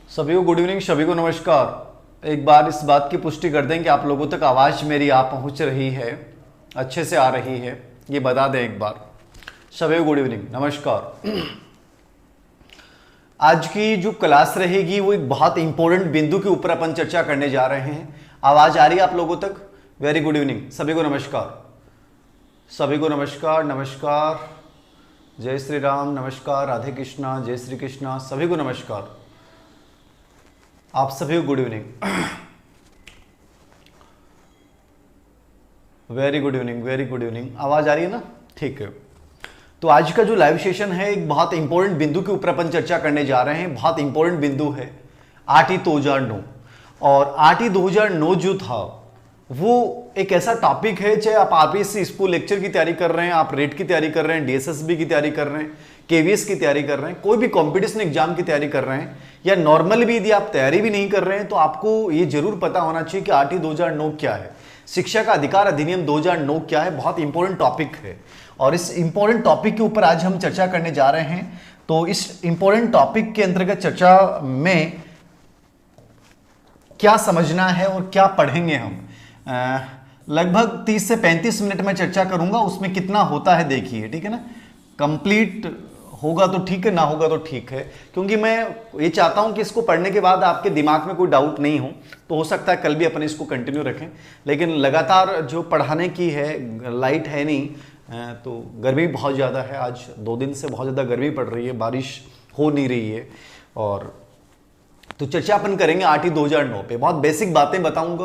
सभी को good evening, सभी को नमस्कार। एक बार इस बात की पुष्टि कर दें कि आप लोगों तक आवाज़ मेरी आ पहुंच रही है, अच्छे से आ रही है, ये बता दें एक बार। सभी को गुड इवनिंग, नमस्कार। आज की जो क्लास रहेगी वो एक बहुत इंपॉर्टेंट बिंदु के ऊपर अपन चर्चा करने जा रहे हैं। आवाज़ आ रही है आप लोगों तक? वेरी गुड इवनिंग, सभी को नमस्कार, सभी को नमस्कार। नमस्कार, जय श्री राम, नमस्कार, राधे कृष्णा, जय श्री कृष्णा, सभी को नमस्कार। आप सभी को good evening, very good evening, very good evening. आवाज आ रही है ना? ठीक है। तो आज का जो लाइव सेशन है एक बहुत इंपॉर्टेंट बिंदु के ऊपर अपन चर्चा करने जा रहे हैं। बहुत इंपॉर्टेंट बिंदु है आरटी 2009। और आरटी 2009 जो था वो एक ऐसा टॉपिक है, चाहे आप आरपीएससी स्कूल लेक्चर की तैयारी कर रहे हैं, आप रेट की तैयारी कर रहे हैं, डीएसएसबी की तैयारी कर रहे हैं, केवीएस की तैयारी कर रहे हैं, कोई भी कंपटीशन एग्जाम की तैयारी कर रहे हैं, या नॉर्मल भी यदि आप तैयारी भी नहीं कर रहे हैं, तो आपको ये जरूर पता होना चाहिए कि आरटी 2009 क्या है, शिक्षा का अधिकार अधिनियम 2009 क्या है। बहुत इंपॉर्टेंट टॉपिक है और इस इंपॉर्टेंट टॉपिक के ऊपर आज हम चर्चा करने जा रहे हैं। तो इस इंपॉर्टेंट टॉपिक के अंतर्गत चर्चा में क्या समझना है और क्या पढ़ेंगे हम, लगभग 30 से 35 मिनट में चर्चा करूंगा। उसमें कितना होता है देखिए, ठीक है ना। कंप्लीट होगा तो ठीक है, ना होगा तो ठीक है, क्योंकि मैं ये चाहता हूं कि इसको पढ़ने के बाद आपके दिमाग में कोई डाउट नहीं हो। तो हो सकता है कल भी अपन इसको कंटिन्यू रखें, लेकिन लगातार जो पढ़ाने की है, लाइट है नहीं, तो गर्मी बहुत ज़्यादा है। आज 2 दिन से बहुत ज़्यादा गर्मी पड़ रही है, बारिश हो नहीं रही है। और तो चर्चा अपन करेंगे आरटी 2009 पे। बहुत बेसिक बातें बताऊंगा,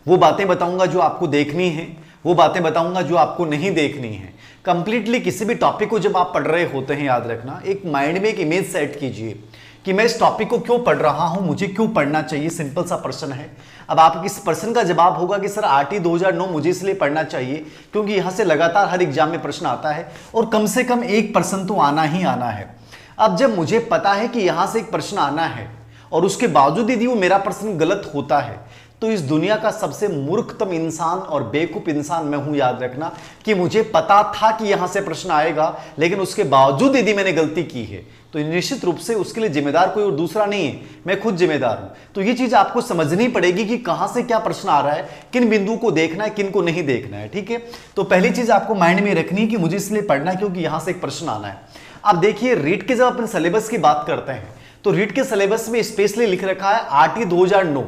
वो बातें बताऊंगा जो आपको देखनी है, वो बातें बताऊंगा जो आपको नहीं देखनी है। कंप्लीटली किसी भी टॉपिक को जब आप पढ़ रहे होते हैं, याद रखना, एक माइंड में एक इमेज सेट कीजिए कि मैं इस टॉपिक को क्यों पढ़ रहा हूं, मुझे क्यों पढ़ना चाहिए। सिंपल सा प्रश्न है। अब आप इस प्रश्न का जवाब होगा कि सर आरटी 2009 मुझे इसलिए पढ़ना चाहिए क्योंकि यहां से लगातार हर एग्जाम में प्रश्न आता है और कम से कम एक प्रश्न तो आना ही आना है। अब जब मुझे पता है कि यहां से एक प्रश्न आना है और उसके बावजूद यदि वो मेरा प्रश्न गलत होता है, तो इस दुनिया का सबसे मूर्खतम इंसान और बेवकूफ इंसान मैं हूं। याद रखना कि मुझे पता था कि यहां से प्रश्न आएगा, लेकिन उसके बावजूद यदि मैंने गलती की है तो निश्चित रूप से उसके लिए जिम्मेदार कोई और दूसरा नहीं है, मैं खुद जिम्मेदार हूं। तो ये चीज आपको समझनी पड़ेगी कि कहां से क्या प्रश्न आ रहा है, किन बिंदु को देखना है, किन को नहीं देखना है। ठीक है, तो पहली चीज आपको माइंड में रखनी है कि मुझे इसलिए पढ़ना है क्योंकि यहां से एक प्रश्न आना है। अब देखिए, रीट के जब अपन सिलेबस की बात करते हैं तो रीट के सिलेबस में स्पेशली लिख रखा है आरटी 2009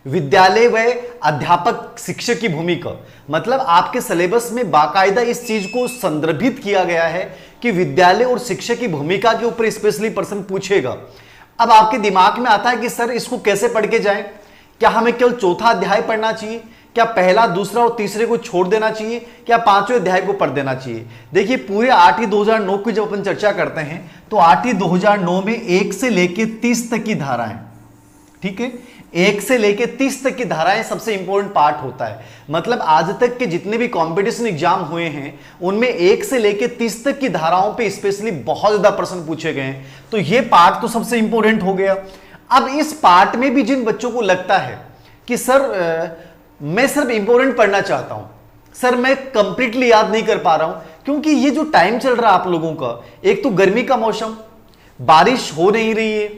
विद्यालय व अध्यापक शिक्षक की भूमिका। मतलब आपके सिलेबस में बाकायदा इस चीज को संदर्भित किया गया है कि विद्यालय और शिक्षक की भूमिका के ऊपर स्पेशली प्रश्न पूछेगा। अब आपके दिमाग में आता है कि सर इसको कैसे पढ़ के जाएं, क्या हमें केवल चौथा अध्याय पढ़ना चाहिए, क्या पहला, दूसरा और तीसरे को छोड़ देना चाहिए, क्या 5वें अध्याय को पढ़ देना चाहिए। देखिए, पूरे आरटी 2009 की जब अपन चर्चा करते हैं तो आरटी 2009 में 1 से लेके 30 तक की धाराएं, ठीक है, 1 से लेके 30 तक की धाराएं सबसे इंपॉर्टेंट पार्ट होता है। मतलब आज तक के जितने भी कंपटीशन एग्जाम हुए हैं उनमें 1 से लेके 30 तक की धाराओं पे स्पेशली बहुत ज्यादा प्रश्न पूछे गए हैं। तो ये पार्ट तो सबसे इंपॉर्टेंट हो गया। अब इस पार्ट में भी जिन बच्चों को लगता है कि सर मैं सिर्फ इंपॉर्टेंट पढ़ना चाहता हूं, सर मैं कंप्लीटली याद नहीं कर पा रहा हूं, क्योंकि ये जो टाइम चल रहा है आप लोगों का, एक तो गर्मी का मौसम, बारिश हो नहीं रही है,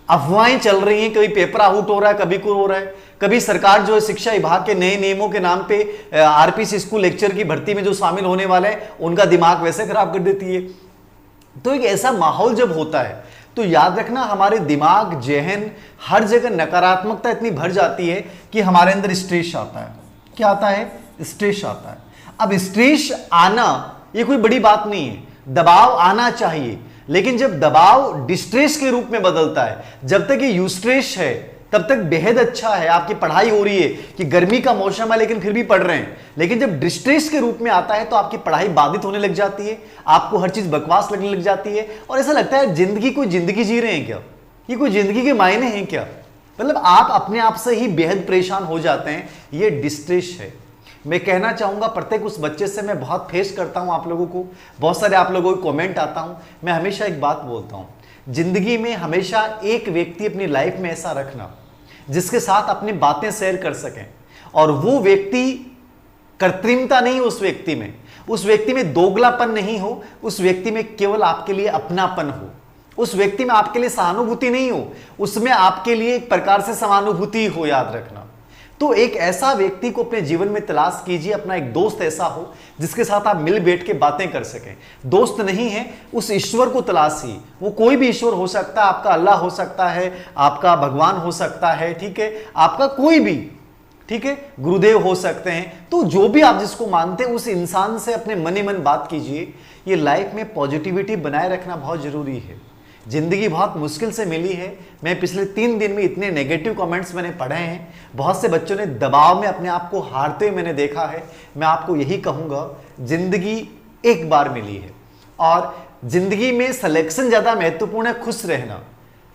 अफवाहें चल रही हैं, कभी पेपर आउट हो रहा है, कभी को हो रहा है, कभी सरकार जो है शिक्षा विभाग के नए नियमों के नाम पे आरपीएससी स्कूल लेक्चर की भर्ती में जो शामिल होने वाले हैं उनका दिमाग वैसे खराब कर देती है। तो एक ऐसा माहौल जब होता है तो याद रखना हमारे दिमाग, जहन, हर जगह नकारात्मकता इतनी भर जाती है कि हमारे अंदर स्ट्रेस आता है। क्या आता है? स्ट्रेस आता है। अब स्ट्रेस आना ये कोई बड़ी बात नहीं है, दबाव आना चाहिए, लेकिन जब दबाव डिस्ट्रेस के रूप में बदलता है, जब तक ये यूस्ट्रेस है तब तक बेहद अच्छा है, आपकी पढ़ाई हो रही है कि गर्मी का मौसम है लेकिन फिर भी पढ़ रहे हैं। लेकिन जब डिस्ट्रेस के रूप में आता है तो आपकी पढ़ाई बाधित होने लग जाती है, आपको हर चीज बकवास लगने लग जाती है और ऐसा लगता है जिंदगी कोई जिंदगी जी रहे हैं क्या, ये कोई जिंदगी के मायने हैं क्या। मतलब आप अपने आप से ही बेहद परेशान हो जाते हैं, ये डिस्ट्रेस है। मैं कहना चाहूंगा प्रत्येक उस बच्चे से, मैं बहुत फेस करता हूं आप लोगों को, बहुत सारे आप लोगों को कमेंट आता हूं, मैं हमेशा एक बात बोलता हूं, जिंदगी में हमेशा एक व्यक्ति अपनी लाइफ में ऐसा रखना जिसके साथ अपनी बातें शेयर कर सकें और वो व्यक्ति कृत्रिमता नहीं हो उस व्यक्ति में, उस व्यक्ति में दोगलापन नहीं हो, उस व्यक्ति में केवल आपके लिए अपनापन हो, उस व्यक्ति में आपके लिए सहानुभूति नहीं हो, उसमें आपके लिए एक प्रकार से समानुभूति हो, याद रखना। तो एक ऐसा व्यक्ति को अपने जीवन में तलाश कीजिए, अपना एक दोस्त ऐसा हो जिसके साथ आप मिल बैठ के बातें कर सकें। दोस्त नहीं है, उस ईश्वर को तलाशिए, वो कोई भी ईश्वर हो सकता है, आपका अल्लाह हो सकता है, आपका भगवान हो सकता है, ठीक है, आपका कोई भी, ठीक है, गुरुदेव हो सकते हैं। तो जो भी आप जिसको मानते हैं उस इंसान से अपने मन ही मन बात कीजिए। ये लाइफ में पॉजिटिविटी बनाए रखना बहुत जरूरी है। जिंदगी बहुत मुश्किल से मिली है। मैं पिछले 3 दिन में इतने नेगेटिव कमेंट्स मैंने पढ़े हैं, बहुत से बच्चों ने दबाव में अपने आप को हारते हुए मैंने देखा है। मैं आपको यही कहूंगा, जिंदगी एक बार मिली है और जिंदगी में सिलेक्शन ज्यादा महत्वपूर्ण है, खुश रहना।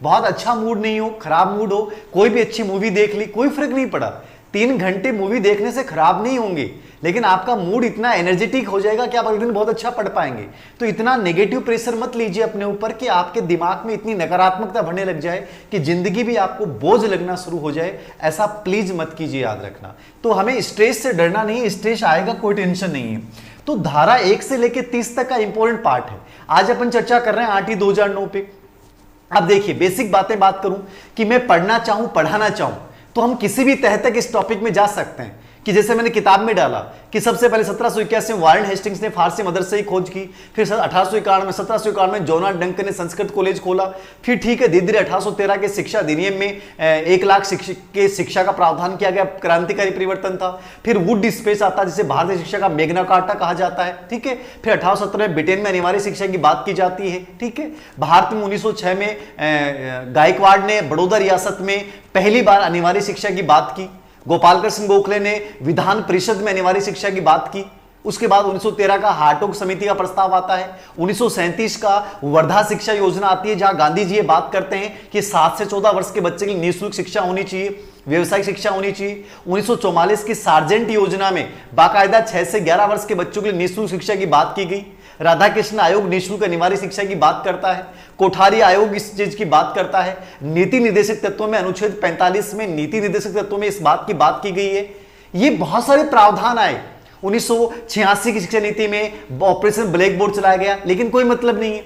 बहुत अच्छा मूड नहीं हो, खराब मूड हो, कोई भी अच्छी मूवी देख ली, कोई फर्क नहीं पड़ा। 3 घंटे मूवी देखने से खराब नहीं होंगे, लेकिन आपका मूड इतना एनर्जेटिक हो जाएगा कि आप अगले दिन बहुत अच्छा पढ़ पाएंगे। तो इतना नेगेटिव प्रेशर मत लीजिए अपने ऊपर कि आपके दिमाग में इतनी नकारात्मकता भरने लग जाए कि जिंदगी भी आपको बोझ लगना शुरू हो जाए। ऐसा प्लीज मत कीजिए, याद रखना। तो हमें स्ट्रेस से डरना नहीं है, स्ट्रेस आएगा, कोई टेंशन नहीं है। तो धारा 1 से लेकर 30 तक का इंपॉर्टेंट पार्ट है। आज अपन चर्चा कर रहे हैं आरटी 2009 पे। अब देखिए, बेसिक बातें बात करूं कि मैं पढ़ना चाहूं, पढ़ाना चाहूं, तो हम किसी भी तह तक इस टॉपिक में जा सकते हैं। कि जैसे मैंने किताब में डाला कि सबसे पहले 1781 में वारेन हेस्टिंग्स ने फारसी मदरसे की खोज की, फिर 1791 में जोनास डंकन ने संस्कृत कॉलेज खोला, फिर ठीक है धीरे धीरे 1813 के शिक्षा अधिनियम में 1 लाख के शिक्षा का प्रावधान किया गया, क्रांतिकारी परिवर्तन था। फिर वुड डिस्पेच आता है जिसे भारतीय शिक्षा का मैग्ना कार्टा कहा जाता है, ठीक है। फिर 1817 में ब्रिटेन में अनिवार्य शिक्षा की बात की जाती है, ठीक है। भारत में 1906 में गायकवाड़ ने बड़ौदा रियासत में पहली बार अनिवार्य शिक्षा की बात की। गोपाल कृष्ण गोखले ने विधान परिषद में अनिवार्य शिक्षा की बात की। उसके बाद 1913 का हार्टोग समिति का प्रस्ताव आता है। 1937 का वर्धा शिक्षा योजना आती है, जहां गांधी जी ये बात करते हैं कि 7 से 14 वर्ष के बच्चे के लिए निःशुल्क शिक्षा होनी चाहिए, व्यवसायिक शिक्षा होनी चाहिए। 1944 की सार्जेंट योजना में बाकायदा 6 से 11 वर्ष के बच्चों के लिए निःशुल्क शिक्षा की बात की गई। राधाकृष्ण आयोग निःशुल्क अनिवार्य शिक्षा की बात करता है। कोठारी आयोग इस चीज की बात करता है। नीति निर्देशक तत्वों में अनुच्छेद 45 में नीति निर्देशक तत्वों में इस बात की बात की गई है। ये बहुत सारे प्रावधान आए। 1986 की शिक्षा नीति में ऑपरेशन ब्लैक बोर्ड चलाया गया, लेकिन कोई मतलब नहीं है।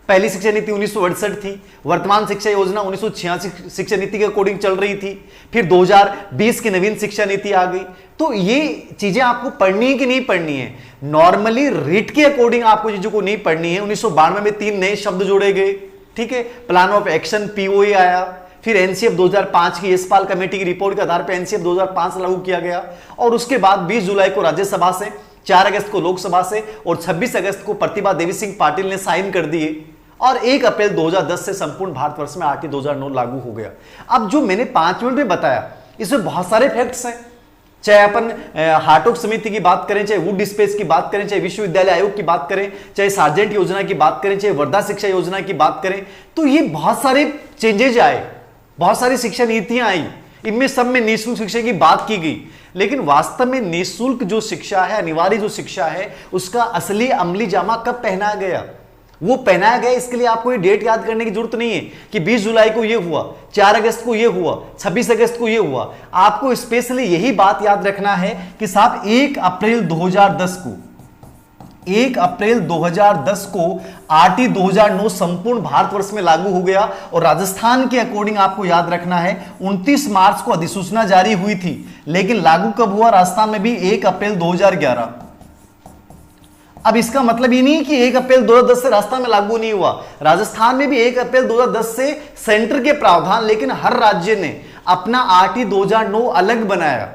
पहली शिक्षा नीति 1968 थी। वर्तमान शिक्षा योजना 1986 शिक्षा नीति के अकॉर्डिंग चल रही थी। फिर 2020 की नवीन शिक्षा नीति आ गई। तो ये चीजें आपको पढ़नी है कि नहीं पढ़नी है? नॉर्मली रीट के अकॉर्डिंग आपको चीजों को नहीं पढ़नी है। 1992 में 3 नए शब्द जोड़े गए, ठीक है। प्लान ऑफ एक्शन पीओए आया। फिर एनसीएफ 2005 की यशपाल कमेटी की रिपोर्ट के आधार पर एनसीएफ 2005 लागू किया गया। और उसके बाद 20 जुलाई को राज्यसभा से, 4 अगस्त को लोकसभा से और 26 अगस्त को प्रतिभा देवी सिंह पाटिल ने साइन कर दिए। और 1 अप्रैल 2010 से संपूर्ण भारतवर्ष में आरटी 2009 लागू हो गया। अब जो मैंने 5 मिनट में बताया, इसमें बहुत सारे फैक्ट्स हैं। चाहे अपन हार्टोग समिति की बात करें, चाहे वुड डिस्पेच की बात करें, चाहे विश्वविद्यालय आयोग की बात करें, चाहे सार्जेंट योजना की बात करें, चाहे वर्धा शिक्षा योजना की बात करें, तो ये बहुत सारे चेंजेज आए, बहुत सारी शिक्षा नीतियां आई। इनमें सब में निःशुल्क शिक्षा की बात की गई। लेकिन वास्तव में निःशुल्क जो शिक्षा है, अनिवार्य जो शिक्षा है, उसका असली अमली जामा कब पहनाया गया? वो पहनाया गया, इसके लिए आपको ये डेट याद करने की जरूरत नहीं है कि 20 जुलाई को ये हुआ, 4 अगस्त को ये हुआ, 26 अगस्त को ये हुआ। आपको स्पेशली यही बात याद रखना है कि साहब 1 अप्रैल 2010 को 1 अप्रैल 2010 को आरटी 2009 संपूर्ण भारतवर्ष में लागू हो गया। और राजस्थान के अकॉर्डिंग आपको याद रखना है 29 मार्च को अधिसूचना जारी हुई थी, लेकिन लागू कब हुआ? राजस्थान में भी 1 अप्रैल 2011। अब इसका मतलब ये नहीं कि 1 अप्रैल 2010 से राजस्थान में लागू नहीं हुआ। राजस्थान में भी 1 अप्रैल 2010 से सेंटर के प्रावधान, लेकिन हर राज्य ने अपना आरटी 2009 अलग बनाया।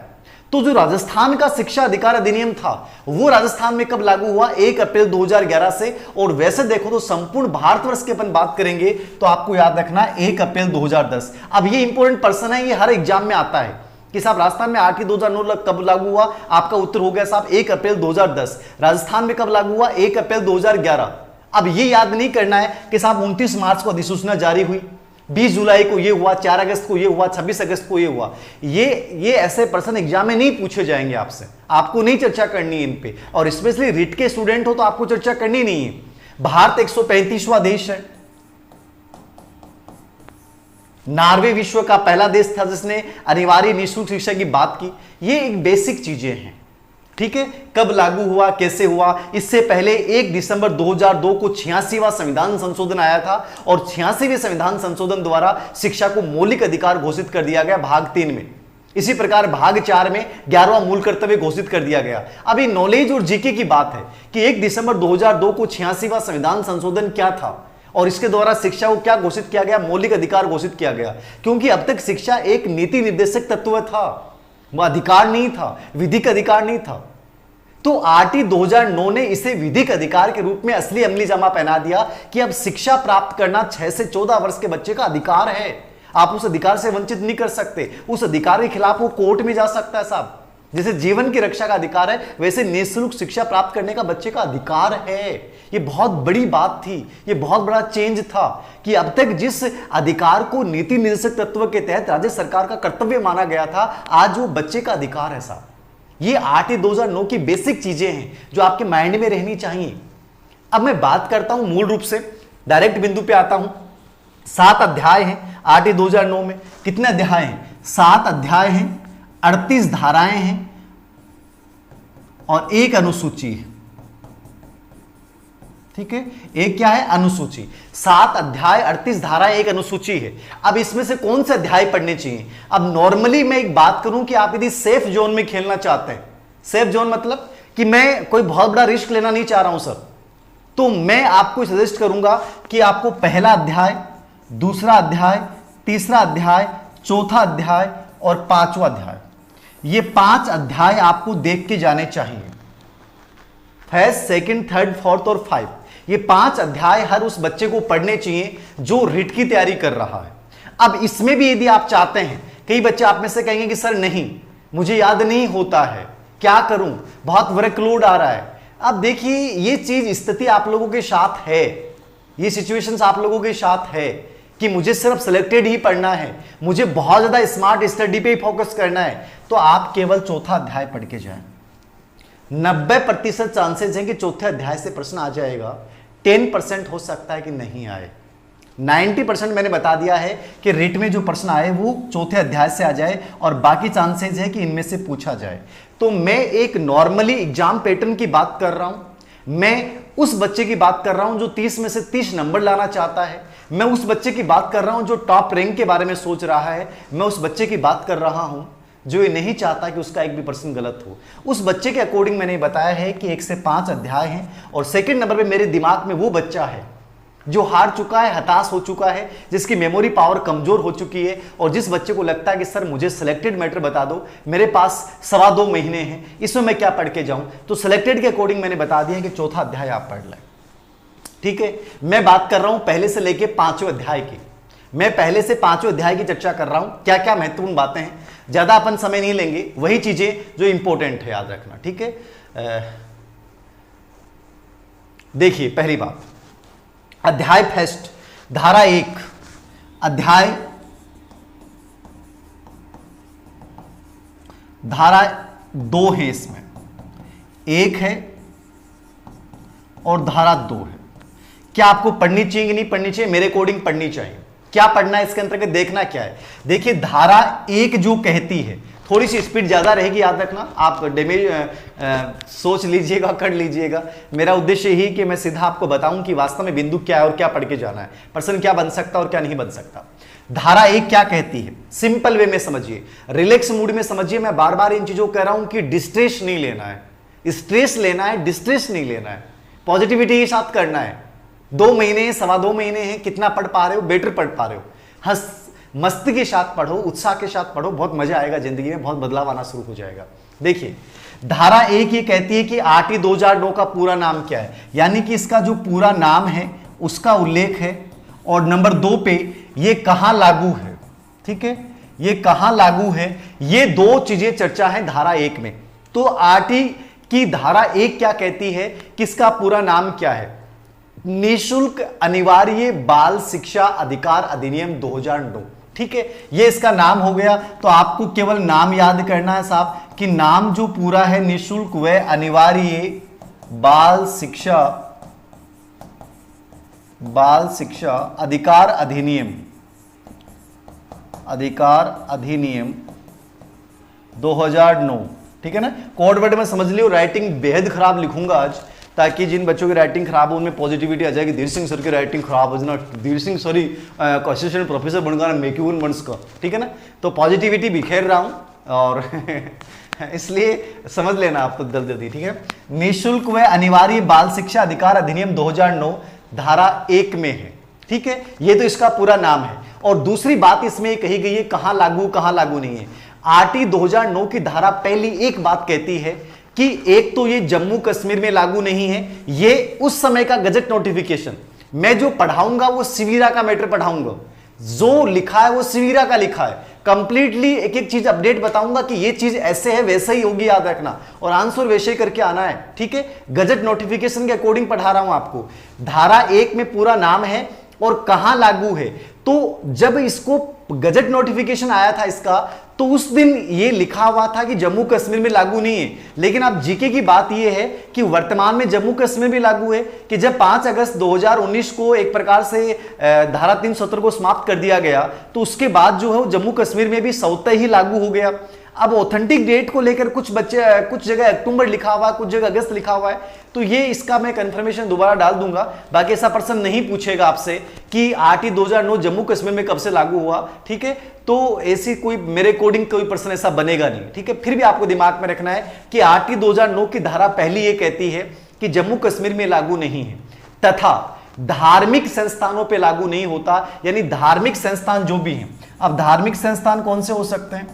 तो जो राजस्थान का शिक्षा अधिकार अधिनियम था, वो राजस्थान में कब लागू हुआ? 1 अप्रैल 2011 से। और वैसे देखो तो संपूर्ण भारतवर्ष की अपन बात करेंगे तो आपको याद रखना 1 अप्रैल 2010। अब ये इंपॉर्टेंट पर्सन है, ये हर एग्जाम में आता है कि साहब राजस्थान में आरटी 2009 कब लागू हुआ? आपका उत्तर हो गया साहब 1 अप्रैल 2010। राजस्थान में कब लागू हुआ? 1 अप्रैल 2011। अब ये याद नहीं करना है कि साहब 29 मार्च को अधिसूचना जारी हुई, 20 जुलाई को ये हुआ, 4 अगस्त को ये हुआ, 26 अगस्त को ये हुआ। ये ऐसे पर्सन एग्जाम में नहीं पूछे जाएंगे आपसे, आपको नहीं चर्चा करनी है इन पे। और स्पेशली रिट के स्टूडेंट हो तो आपको चर्चा करनी नहीं है। भारत 135वां देश है। नॉर्वे विश्व का पहला देश था जिसने अनिवार्य निःशुल्क शिक्षा की बात की। ये एक बेसिक चीजें हैं, ठीक है, कब लागू हुआ, कैसे हुआ? इससे पहले 1 दिसंबर 2002 को 86वां संविधान संशोधन आया था और 86वें संविधान संशोधन द्वारा शिक्षा को मौलिक अधिकार घोषित कर दिया गया भाग 3 में। इसी प्रकार भाग 4 में 11वां मूल कर्तव्य घोषित कर दिया गया। अब ये नॉलेज और जीके की बात है कि 1 दिसंबर 2002 को 86वां संविधान संशोधन क्या था और इसके द्वारा शिक्षा को क्या घोषित किया गया? मौलिक अधिकार घोषित किया गया, क्योंकि अब तक शिक्षा एक नीति निर्देशक तत्व था, वह अधिकार नहीं था, विधिक अधिकार नहीं था। तो आरटी 2009 ने इसे विधिक अधिकार के रूप में असली अमली जामा पहना दिया कि अब शिक्षा प्राप्त करना 6 से 14 वर्ष के बच्चे का अधिकार है। आप उस अधिकार से वंचित नहीं कर सकते, उस अधिकार के खिलाफ वो कोर्ट में जा सकता है साहब। जैसे जीवन की रक्षा का अधिकार है, वैसे निःशुल्क शिक्षा प्राप्त करने का बच्चे का अधिकार है। ये बहुत बड़ी बात थी, ये बहुत बड़ा चेंज था कि अब तक जिस अधिकार को नीति निर्देशक तत्व के तहत राज्य सरकार का कर्तव्य माना गया था, आज वो बच्चे का अधिकार है साहब। ये आरटी 2009 की बेसिक चीजें हैं जो आपके माइंड में रहनी चाहिए। अब मैं बात करता हूं मूल रूप से, डायरेक्ट बिंदु पे आता हूं। 7 अध्याय हैं आरटी 2009 में। कितने अध्याय हैं? 7 अध्याय हैं, 38 धाराएं हैं और 1 अनुसूची है। ठीक है, एक क्या है? अनुसूची। 7 अध्याय, 38 धाराएं, 1 अनुसूची है। अब इसमें से कौन से अध्याय पढ़ने चाहिए? अब नॉर्मली मैं एक बात करूं कि आप यदि सेफ जोन में खेलना चाहते हैं, सेफ जोन मतलब कि मैं कोई बहुत बड़ा रिस्क लेना नहीं चाह रहा हूं सर, तो मैं आपको सजेस्ट करूंगा कि आपको पहला अध्याय, दूसरा अध्याय, तीसरा अध्याय, चौथा अध्याय और 5वां अध्याय, ये 5 अध्याय आपको देख के जाने चाहिए। फर्स्ट, सेकंड, थर्ड, फोर्थ और 5, ये 5 अध्याय हर उस बच्चे को पढ़ने चाहिए जो रिट की तैयारी कर रहा है। अब इसमें भी यदि आप चाहते हैं, कई बच्चे आप में से कहेंगे कि सर नहीं, मुझे याद नहीं होता है, क्या करूं, बहुत वर्कलोड आ रहा है। अब देखिए, ये चीज स्थिति आप लोगों के साथ है, ये सिचुएशंस आप लोगों के साथ है कि मुझे सिर्फ सिलेक्टेड ही पढ़ना है, मुझे बहुत ज्यादा स्मार्ट स्टडी पे ही फोकस करना है, तो आप केवल चौथा अध्याय पढ़ के जाएं। 90% चांसेस हैं कि चौथे अध्याय से प्रश्न आ जाएगा, 10% हो सकता है कि नहीं आए। 90% मैंने बता दिया है कि रिट में जो प्रश्न आए वो चौथे अध्याय से आ जाए और बाकी चांसेस है कि इनमें से पूछा जाए। तो मैं एक नॉर्मली एग्जाम पैटर्न की बात कर रहा हूं, मैं उस बच्चे की बात कर रहा हूं जो 30 में से 30 नंबर लाना चाहता है, मैं उस बच्चे की बात कर रहा हूं जो टॉप रैंक के बारे में सोच रहा है, मैं उस बच्चे की बात कर रहा हूं जो ये नहीं चाहता कि उसका एक भी प्रश्न गलत हो। उस बच्चे के अकॉर्डिंग मैंने बताया है कि 1 से 5 अध्याय हैं और सेकंड नंबर पे मेरे दिमाग में वो बच्चा है जो हार चुका है, हताश हो चुका है, जिसकी मेमोरी पावर कमजोर हो चुकी है और जिस बच्चे को लगता है कि सर मुझे सिलेक्टेड मैटर बता दो, मेरे पास 2.25 महीने हैं, इसमें मैं क्या पढ़ के जाऊं। तो सिलेक्टेड के अकॉर्डिंग मैंने बता दिया कि चौथा अध्याय आप पढ़ लें। ठीक है, मैं बात कर रहा हूं पहले से लेके 5वें अध्याय की। मैं पहले से 5वें अध्याय की चर्चा कर रहा हूं, क्या क्या महत्वपूर्ण बातें हैं। ज्यादा अपन समय नहीं लेंगे, वही चीजें जो इंपॉर्टेंट है याद रखना। ठीक है, देखिए पहली बात, अध्याय फर्स्ट, धारा 1, अध्याय धारा 2 है, इसमें 1 है और धारा 2 है। क्या आपको पढ़नी चाहिए कि नहीं पढ़नी चाहिए? मेरे अकॉर्डिंग पढ़नी चाहिए। क्या पढ़ना है इसके अंतर्गत, देखना क्या है? देखिए धारा 1 जो कहती है, थोड़ी सी स्पीड ज्यादा रहेगी, याद रखना। आप डेमेज सोच लीजिएगा, कर लीजिएगा। मेरा उद्देश्य यही कि मैं सीधा आपको बताऊं कि वास्तव में बिंदु क्या है और क्या पढ़ के जाना है, प्रश्न क्या बन सकता और क्या नहीं बन सकता। धारा 1 क्या कहती है, सिंपल वे में समझिए, रिलैक्स मूड में समझिए। मैं बार बार इन चीजों को कह रहा हूं कि डिस्ट्रेस नहीं लेना है, स्ट्रेस लेना है, डिस्ट्रेस नहीं लेना है, पॉजिटिविटी के साथ करना है। 2 महीने हैं, 2.25 महीने हैं, कितना पढ़ पा रहे हो, बेटर पढ़ पा रहे हो, हंस मस्ती के साथ पढ़ो, उत्साह के साथ पढ़ो, बहुत मजा आएगा, जिंदगी में बहुत बदलाव आना शुरू हो जाएगा। देखिए धारा 1 ये कहती है कि आरटी 2009 का पूरा नाम क्या है, यानी कि इसका जो पूरा नाम है उसका उल्लेख है, और नंबर 2 पे ये कहां लागू है। ठीक है, ये कहां लागू है, ये 2 चीजें चर्चा है धारा 1 में। तो आरटी की धारा 1 क्या कहती है, किसका पूरा नाम क्या है? निःशुल्क अनिवार्य बाल शिक्षा अधिकार अधिनियम 2009। ठीक है, ये इसका नाम हो गया। तो आपको केवल नाम याद करना है साहब कि नाम जो पूरा है, निःशुल्क व अनिवार्य बाल शिक्षा अधिकार अधिनियम 2009। ठीक है ना। कोड वर्ड में समझ लियो, राइटिंग बेहद खराब लिखूंगा आज, ताकि जिन बच्चों की राइटिंग खराब हो उनमें पॉजिटिविटी आ जाएगी। धीर सिंह सर की राइटिंग खराब हो जाना, धीर सिंह सॉरी असिस्टेंट प्रोफेसर बन गया मेक्यून वंश का, ठीक है ना। तो पॉजिटिविटी बिखेर रहा हूं और इसलिए समझ लेना आप तो जल्दी, ठीक है। निःशुल्क व अनिवार्य बाल शिक्षा अधिकार अधिनियम 2009 धारा 1 में है, ठीक है। ये तो इसका पूरा नाम है। और दूसरी बात इसमें कही गई है कहां लागू नहीं है। आरटी 2009 की धारा पहली एक बात कहती है कि एक तो ये जम्मू कश्मीर में लागू नहीं है, ये उस समय का गजट नोटिफिकेशन। मैं जो पढ़ाऊंगा वो सिविरा का मैटर पढ़ाऊंगा, जो लिखा है वो सिविरा का लिखा है। कंप्लीटली एक एक चीज अपडेट बताऊंगा कि ये चीज ऐसे है वैसे ही होगी, याद रखना, और आंसर वैसे ही करके आना है, ठीक है। गजट नोटिफिकेशन के अकॉर्डिंग पढ़ा रहा हूं आपको। धारा 1 में पूरा नाम है और कहां लागू है। तो जब इसको गजट नोटिफिकेशन आया था इसका, तो उस दिन ये लिखा हुआ था कि जम्मू कश्मीर में लागू नहीं है। लेकिन अब जीके की बात ये है कि वर्तमान में जम्मू कश्मीर में लागू है, कि जब 5 अगस्त 2019 को एक प्रकार से धारा 370 को समाप्त कर दिया गया, तो उसके बाद जो है वो जम्मू कश्मीर में भी स्वतः ही लागू हो गया। अब ऑथेंटिक डेट को लेकर कुछ जगह अक्टूबर लिखा हुआ है, कुछ जगह अगस्त लिखा हुआ है, तो ये इसका मैं कंफर्मेशन दोबारा डाल दूंगा। बाकी ऐसा पर्सन नहीं पूछेगा आपसे कि आरटी 2009 जम्मू कश्मीर में कब से लागू हुआ, ठीक है। तो ऐसी कोई मेरे अकॉर्डिंग कोई पर्सन ऐसा बनेगा नहीं, ठीक है। फिर भी आपको दिमाग में रखना है कि आरटी 2009 की धारा पहली ये कहती है कि जम्मू कश्मीर में लागू नहीं है, तथा धार्मिक संस्थानों पे लागू नहीं होता। यानी धार्मिक संस्थान जो भी हैं, अब धार्मिक संस्थान कौन से हो सकते हैं?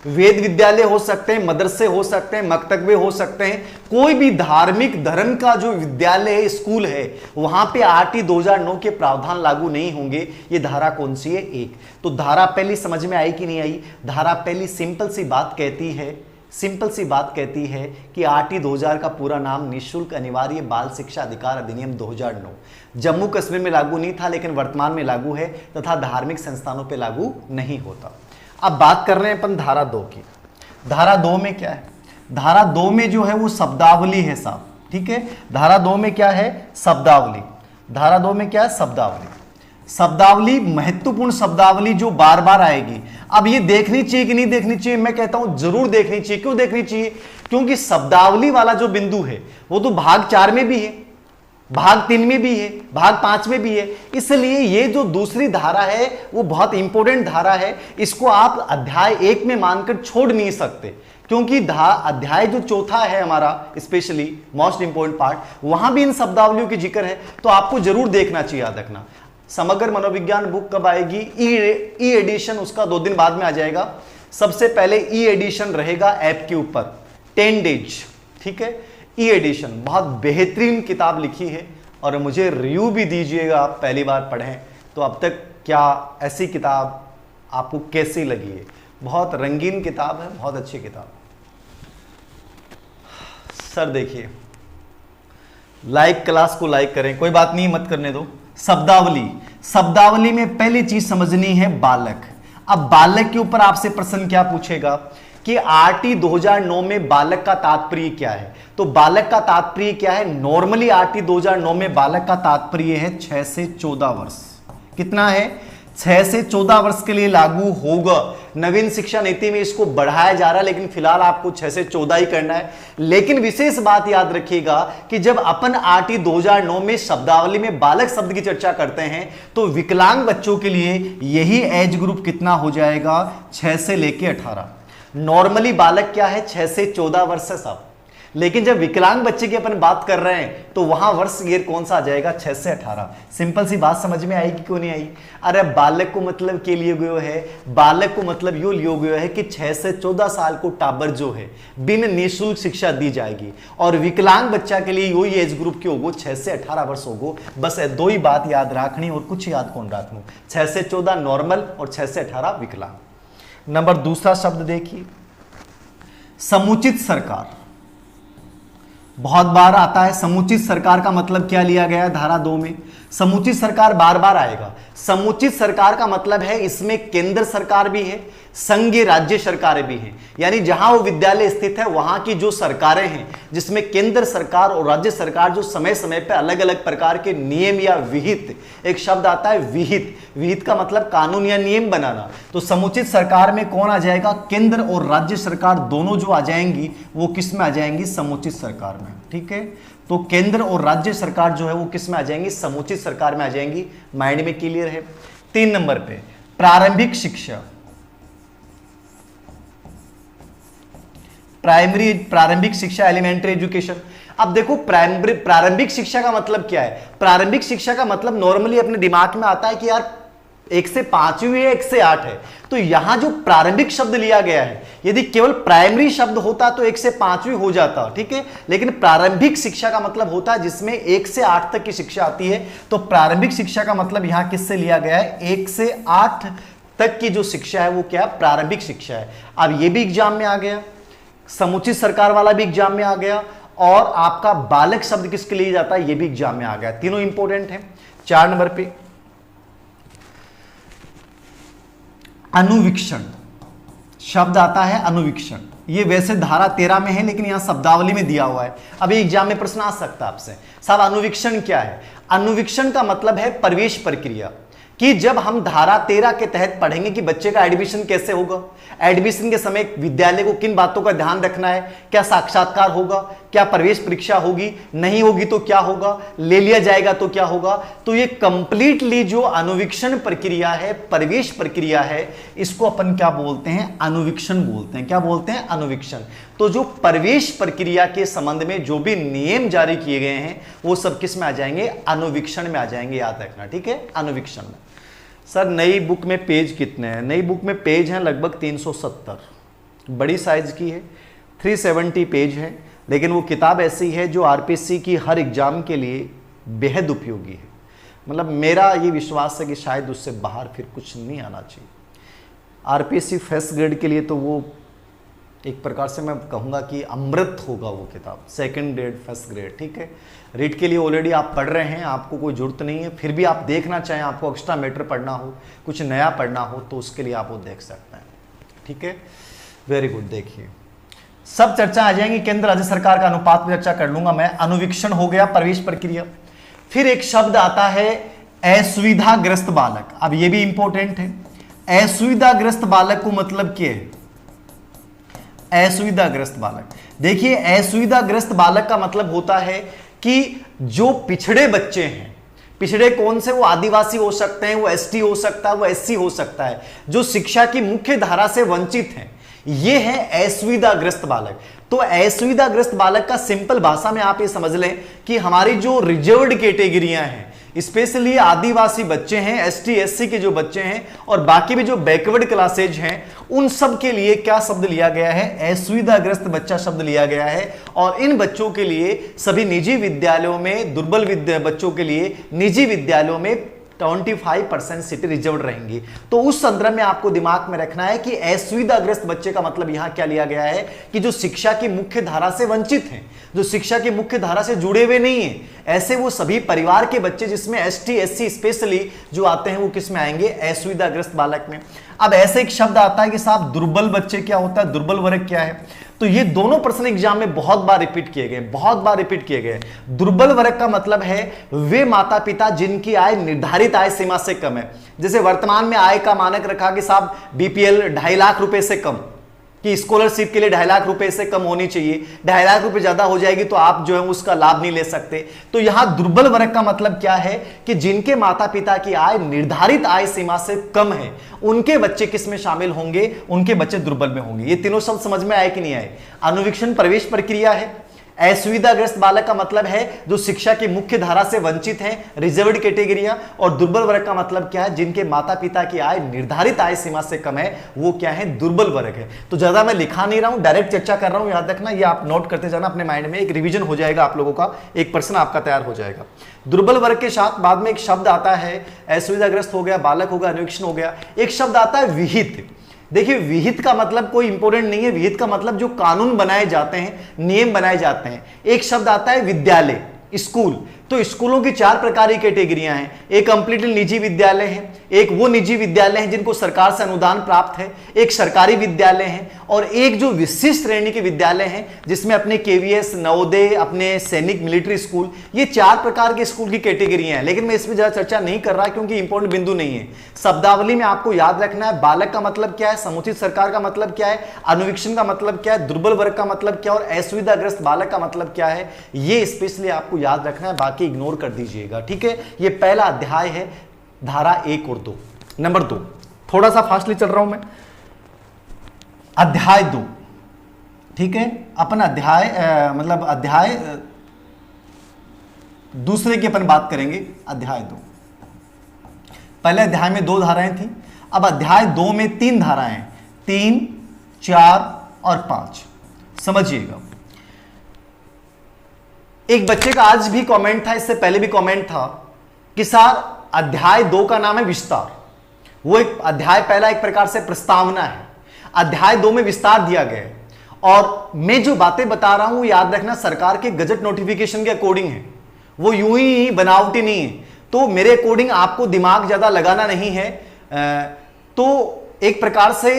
वेद विद्यालय हो सकते हैं, मदरसे हो सकते हैं, मकतबे हो सकते हैं, कोई भी धार्मिक धर्म का जो विद्यालय है, स्कूल है, वहां पे आरटी 2009 के प्रावधान लागू नहीं होंगे। ये धारा कौन सी है? 1। तो धारा पहली समझ में आई कि नहीं आई? धारा पहली सिंपल सी बात कहती है कि आरटी 2000 का पूरा नाम निःशुल्क अनिवार्य बाल शिक्षा अधिकार अधिनियम 2009 जम्मू कश्मीर में लागू नहीं था, लेकिन वर्तमान में लागू है, तथा धार्मिक संस्थानों पर लागू नहीं होता। अब बात कर रहे हैं अपन धारा 2 की। धारा 2 में क्या है? धारा 2 में जो है वो शब्दावली है साहब, ठीक है। धारा 2 में क्या है? शब्दावली। धारा 2 में क्या है? शब्दावली महत्वपूर्ण शब्दावली जो बार बार आएगी। अब ये देखनी चाहिए कि नहीं देखनी चाहिए? मैं कहता हूं जरूर देखनी चाहिए। क्यों देखनी चाहिए? क्योंकि शब्दावली वाला जो बिंदु है वो तो भाग 4 में भी है, भाग 3 में भी है, भाग 5 में भी है। इसलिए ये जो दूसरी धारा है वो बहुत इंपॉर्टेंट धारा है। इसको आप अध्याय 1 में मानकर छोड़ नहीं सकते, क्योंकि अध्याय जो चौथा है हमारा, स्पेशली मोस्ट इंपोर्टेंट पार्ट, वहां भी इन शब्दावलियों की जिक्र है। तो आपको जरूर देखना चाहिए, याद रखना। समग्र मनोविज्ञान बुक कब आएगी? ई एडिशन उसका 2 दिन बाद में आ जाएगा। सबसे पहले ई एडिशन रहेगा ऐप के ऊपर 10 डेज, ठीक है। ई एडिशन बहुत बेहतरीन किताब लिखी है, और मुझे रिव्यू भी दीजिएगा, आप पहली बार पढ़ें तो अब तक क्या ऐसी किताब आपको कैसी लगी है। बहुत रंगीन किताब है, बहुत अच्छी किताब। सर देखिए, लाइक क्लास को लाइक करें, कोई बात नहीं, मत करने दो। शब्दावली में पहली चीज समझनी है बालक। अब बालक के ऊपर आपसे प्रश्न क्या पूछेगा कि आरटी 2009 में बालक का तात्पर्य क्या है? तो बालक का तात्पर्य क्या है? नॉर्मली आरटी 2009 में बालक का तात्पर्य है 6 से 14 वर्ष। कितना है? 6 से 14 वर्ष के लिए लागू होगा। नवीन शिक्षा नीति में इसको बढ़ाया जा रहा है, लेकिन फिलहाल आपको 6 से 14 ही करना है। लेकिन विशेष बात याद रखिएगा कि जब अपन आरटी 2009 में शब्दावली में बालक शब्द की चर्चा करते हैं, तो विकलांग बच्चों के लिए यही एज ग्रुप कितना हो जाएगा? 6 से लेके 18। नॉर्मली बालक क्या है? 6 से 14 वर्ष है साहब। लेकिन जब विकलांग बच्चे की अपन बात कर रहे हैं, तो वहां वर्ष ईयर कौन सा आ जाएगा? 6 से 18। सिंपल सी बात समझ में आएगी क्यों नहीं आई? अरे बालक को मतलब के लिए गयो है, बालक को मतलब यो लियो गयो है कि 6 से 14 साल को टाबर जो है बिन निःशुल्क शिक्षा दी जाएगी, और विकलांग बच्चा के लिए यही एज ग्रुप के होगो 6 से 18 वर्ष होगो। बस 2 ही बात याद रखनी, और कुछ याद कौन रखनू? 6 से 14 नॉर्मल और 6 से 18 विकलांग। नंबर दूसरा शब्द देखिए, समुचित सरकार। बहुत बार आता है। समुचित सरकार का मतलब क्या लिया गया है धारा 2 में? समुचित सरकार बार बार आएगा। समुचित सरकार का मतलब है इसमें केंद्र सरकार भी है, संघीय राज्य सरकारें भी हैं, यानी जहां वो विद्यालय स्थित है वहां की जो सरकारें हैं, जिसमें केंद्र सरकार और राज्य सरकार जो समय समय पर अलग अलग प्रकार के नियम या विहित, एक शब्द आता है विहित, विहित का मतलब कानून या नियम बनाना। तो समुचित सरकार में कौन आ जाएगा? केंद्र और राज्य सरकार दोनों जो आ जाएंगी वो किस में आ जाएंगी? समुचित सरकार में। ठीक है, तो केंद्र और राज्य सरकार जो है वो किस में आ जाएंगी? समुचित सरकार में आ जाएंगी। माइंड में क्लियर है? 3 नंबर पे प्रारंभिक शिक्षा, प्रारंभिक शिक्षा, एलिमेंट्री एजुकेशन। अब देखो प्रारंभिक शिक्षा का मतलब क्या है? प्रारंभिक शिक्षा का मतलब नॉर्मली अपने दिमाग में आता है कि यार 1 से 5वीं है, 1 से 8 है। तो यहां जो प्रारंभिक शब्द लिया गया है, यदि केवल प्राइमरी शब्द होता तो 1 से 5वीं हो जाता, ठीक है, लेकिन प्रारंभिक शिक्षा का मतलब होता है जिसमें 1 से 8 तक की शिक्षा आती है। तो प्रारंभिक शिक्षा का मतलब यहां किससे लिया गया है? 1 से 8 तक की जो शिक्षा है वो क्या? प्रारंभिक शिक्षा है। अब ये भी एग्जाम में आ गया, समुचित सरकार वाला भी एग्जाम में आ गया, और आपका बालक शब्द किसके लिए जाता है ये भी एग्जाम में आ गया। तीनों इंपॉर्टेंट हैं। 4 नंबर पे अनुवीक्षण शब्द आता है। अनुवीक्षण ये वैसे धारा 13 में है लेकिन यहां शब्दावली में दिया हुआ है। अभी एग्जाम में प्रश्न आ सकता है आपसे, साहब अनुवीक्षण क्या है? अनुवीक्षण का मतलब है प्रवेश प्रक्रिया, कि जब हम धारा 13 के तहत पढ़ेंगे कि बच्चे का एडमिशन कैसे होगा, एडमिशन के समय विद्यालय को किन बातों का ध्यान रखना है, क्या साक्षात्कार होगा, क्या प्रवेश परीक्षा होगी, नहीं होगी तो क्या होगा, ले लिया जाएगा तो क्या होगा। तो ये कंप्लीटली जो अनुवीक्षण प्रक्रिया है, प्रवेश प्रक्रिया है, इसको अपन क्या बोलते हैं? अनुवीक्षण बोलते हैं। क्या बोलते हैं? अनुवीक्षण। तो जो प्रवेश प्रक्रिया के संबंध में जो भी नियम जारी किए गए हैं वो सब किस में आ जाएंगे? अनुवीक्षण में आ जाएंगे, याद रखना, ठीक है, अनुवीक्षण में। सर नई बुक में पेज कितने हैं? नई बुक में पेज हैं लगभग 370, बड़ी साइज की है, 370 पेज है, लेकिन वो किताब ऐसी है जो आरपीएससी की हर एग्जाम के लिए बेहद उपयोगी है। मतलब मेरा ये विश्वास है कि शायद उससे बाहर फिर कुछ नहीं आना चाहिए। आरपीएससी फर्स्ट ग्रेड के लिए तो वो एक प्रकार से मैं कहूँगा कि अमृत होगा वो किताब, सेकंड ग्रेड, फर्स्ट ग्रेड, ठीक है। रीड के लिए ऑलरेडी आप पढ़ रहे हैं, आपको कोई जरूरत नहीं है, फिर भी आप देखना चाहें, आपको एक्स्ट्रा मैटर पढ़ना हो, कुछ नया पढ़ना हो, तो उसके लिए आप वो देख सकते हैं, ठीक है। Very good. देखिए सब चर्चा आ जाएंगी, केंद्र राज्य सरकार का अनुपात पर चर्चा कर लूंगा मैं। अनुवीक्षण हो गया, प्रवेश प्रक्रिया। फिर एक शब्द आता है असुविधाग्रस्त बालक। अब ये भी इंपॉर्टेंट है। असुविधाग्रस्त बालक को मतलब क्या है? असुविधाग्रस्त बालक, देखिए असुविधाग्रस्त बालक का मतलब होता है कि जो पिछड़े बच्चे हैं, पिछड़े कौन से? वो आदिवासी हो सकते हैं, वो एसटी हो सकता है, वो एससी हो सकता है, जो शिक्षा की मुख्य धारा से वंचित हैं, ये है असुविधाग्रस्त बालक। तो असुविधाग्रस्त बालक का सिंपल भाषा में आप ये समझ लें कि हमारी जो रिजर्व्ड कैटेगरियां हैं, स्पेशली आदिवासी बच्चे हैं, एसटी एससी के जो बच्चे हैं, और बाकी भी जो बैकवर्ड क्लासेज हैं, उन सब के लिए क्या शब्द लिया गया है? असुविधाग्रस्त बच्चा शब्द लिया गया है। और इन बच्चों के लिए सभी निजी विद्यालयों में, दुर्बल बच्चों के लिए निजी विद्यालयों में 25% सीटें रिजर्व रहेंगी। तो उस संदर्भ में आपको दिमाग में रखना है कि असुविधाग्रस्त बच्चे का मतलब यहां क्या लिया गया है कि जो शिक्षा की मुख्य धारा से वंचित हैं, जो शिक्षा की मुख्य धारा से जुड़े हुए नहीं हैं, ऐसे वो सभी परिवार के बच्चे, जिसमें एसटी एससी स्पेशली जो आते हैं, वो किस में आएंगे? असुविधाग्रस्त बालक में। अब ऐसे एक शब्द आता है कि साहब दुर्बल बच्चे क्या होता है, दुर्बल वर्ग क्या है? तो ये दोनों प्रश्न एग्जाम में बहुत बार रिपीट किए गए, बहुत बार रिपीट किए गए। दुर्बल वर्ग का मतलब है वे माता पिता जिनकी आय निर्धारित आय सीमा से कम है। जैसे वर्तमान में आय का मानक रखा कि साहब बीपीएल 2.5 लाख रुपए से कम, कि स्कॉलरशिप के लिए 2.5 लाख रुपए से कम होनी चाहिए, 2.5 लाख रुपए ज्यादा हो जाएगी तो आप जो है उसका लाभ नहीं ले सकते। तो यहां दुर्बल वर्ग का मतलब क्या है कि जिनके माता पिता की आय निर्धारित आय सीमा से कम है, उनके बच्चे किस में शामिल होंगे? उनके बच्चे दुर्बल में होंगे। ये तीनों शब्द समझ में आए कि नहीं आए? अनुवीक्षण प्रवेश प्रक्रिया है, असुविधाग्रस्त बालक का मतलब है जो शिक्षा की मुख्य धारा से वंचित हैं, रिजर्व्ड कैटेगरियां, और दुर्बल वर्ग का मतलब क्या है? जिनके माता पिता की आय निर्धारित आय सीमा से कम है, वो क्या है? दुर्बल वर्ग है। तो ज्यादा मैं लिखा नहीं रहा हूं, डायरेक्ट चर्चा कर रहा हूं, याद रखना, ये आप नोट करते जाना अपने माइंड में, एक रिवीजन हो जाएगा आप लोगों का, एक प्रश्न आपका तैयार हो जाएगा। दुर्बल वर्ग के साथ बाद में एक शब्द आता है, असुविधाग्रस्त हो गया, बालक हो गया, अनुवीक्षण हो गया, एक शब्द आता है विहित। देखिए विहित का मतलब कोई इंपॉर्टेंट नहीं है, विहित का मतलब जो कानून बनाए जाते हैं, नियम बनाए जाते हैं। एक शब्द आता है विद्यालय, स्कूल, तो स्कूलों की 4 प्रकार की कैटेगरियां हैं। एक कंप्लीटली निजी विद्यालय है, एक वो निजी विद्यालय हैं जिनको सरकार से अनुदान प्राप्त है, एक सरकारी विद्यालय हैं, और एक जो विशिष्ट श्रेणी के विद्यालय हैं जिसमें अपने केवीएस, नवोदय, अपने सैनिक मिलिट्री स्कूल, ये 4 प्रकार के स्कूल की कैटेगरियां हैं। लेकिन मैं इसमें ज्यादा चर्चा नहीं कर रहा क्योंकि इंपॉर्टेंट बिंदु नहीं है। शब्दावली में आपको याद रखना है बालक का मतलब क्या है, समुचित सरकार का मतलब क्या है, अनुवीक्षण का मतलब क्या है, दुर्बल वर्ग का मतलब क्या है, और असुविधाग्रस्त बालक का मतलब क्या है, ये स्पेशली आपको याद रखना है, बाकी इग्नोर कर दीजिएगा। ठीक है, ये पहला अध्याय है, धारा 1 और 2। नंबर 2, थोड़ा सा फास्टली चल रहा हूं मैं। अध्याय 2, ठीक है, अपना अध्याय मतलब अध्याय दूसरे की अपन बात करेंगे। अध्याय 2, पहले अध्याय में 2 धाराएं थी, अब अध्याय 2 में 3 धाराएं, 3, 4 और 5। समझिएगा, एक बच्चे का आज भी कमेंट था, इससे पहले भी कमेंट था कि सर अध्याय 2 का नाम है विस्तार। वो एक अध्याय पहला एक प्रकार से प्रस्तावना है, अध्याय 2 में विस्तार दिया गया है। और मैं जो बातें बता रहा हूं याद रखना सरकार के गजट नोटिफिकेशन के अकॉर्डिंग है, वो यूं ही बनावटी नहीं है। तो मेरे अकॉर्डिंग आपको दिमाग ज्यादा लगाना नहीं है, तो एक प्रकार से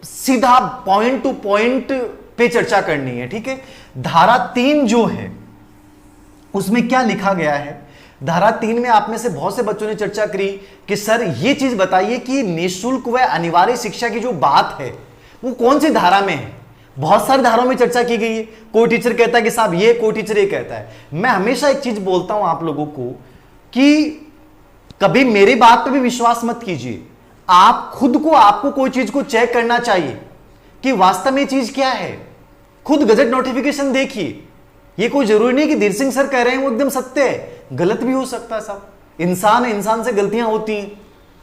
सीधा पॉइंट टू पॉइंट पे चर्चा करनी है। ठीक है, धारा 3 जो है उसमें क्या लिखा गया है। धारा 3 में आप में से बहुत से बच्चों ने चर्चा करी कि सर ये चीज बताइए कि निःशुल्क व अनिवार्य शिक्षा की जो बात है वो कौन सी धारा में है। बहुत सारी धाराओं में चर्चा की गई है, कोई टीचर कहता है कि साहब ये, कोई टीचर ये कहता है। मैं हमेशा एक चीज बोलता हूं आप लोगों को कि कभी मेरी बात पे भी विश्वास मत कीजिए, आप खुद को, आपको कोई चीज को चेक करना चाहिए कि वास्तव में चीज क्या है। खुद गजट नोटिफिकेशन देखिए, ये कोई जरूरी नहीं कि धीर सिंह सर कह रहे हैं वो एकदम सत्य है, गलत भी हो सकता है साहब, इंसान है, इंसान से गलतियां होती हैं,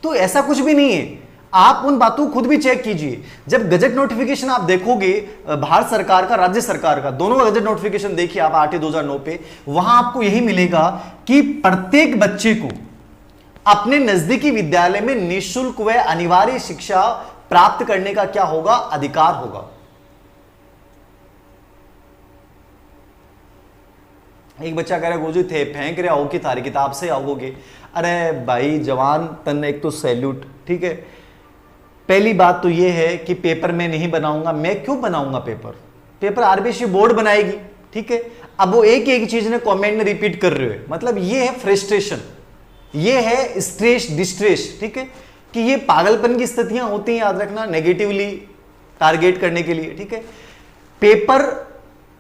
तो ऐसा कुछ भी नहीं है। आप उन बातों को खुद भी चेक कीजिए। जब गजट नोटिफिकेशन आप देखोगे भारत सरकार का, राज्य सरकार का, दोनों का गजट नोटिफिकेशन देखिए आप 8/2009 पे, वहां आपको यही मिलेगा कि प्रत्येक बच्चे को अपने नजदीकी विद्यालय में निःशुल्क व अनिवार्य शिक्षा प्राप्त करने का क्या होगा, अधिकार होगा। एक बच्चा कह रहा है गुरुजी थे फेंक रहे आओ कि तारी किताब से आओगे। अरे भाई जवान तन, एक तो सैल्यूट। ठीक है, पहली बात तो यह है कि पेपर में नहीं बनाऊंगा। मैं क्यों बनाऊंगा पेपर? पेपर आरबीआई बोर्ड बनाएगी। ठीक है, अब वो एक एक चीज ने कमेंट में रिपीट कर रहे हो, मतलब ये है फ्रस्ट्रेशन, ये है स्ट्रेस, डिस्ट्रेस। ठीक है, कि ये पागलपन की स्थितियां होती हैं, याद रखना, नेगेटिवली टारगेट करने के लिए। ठीक है, पेपर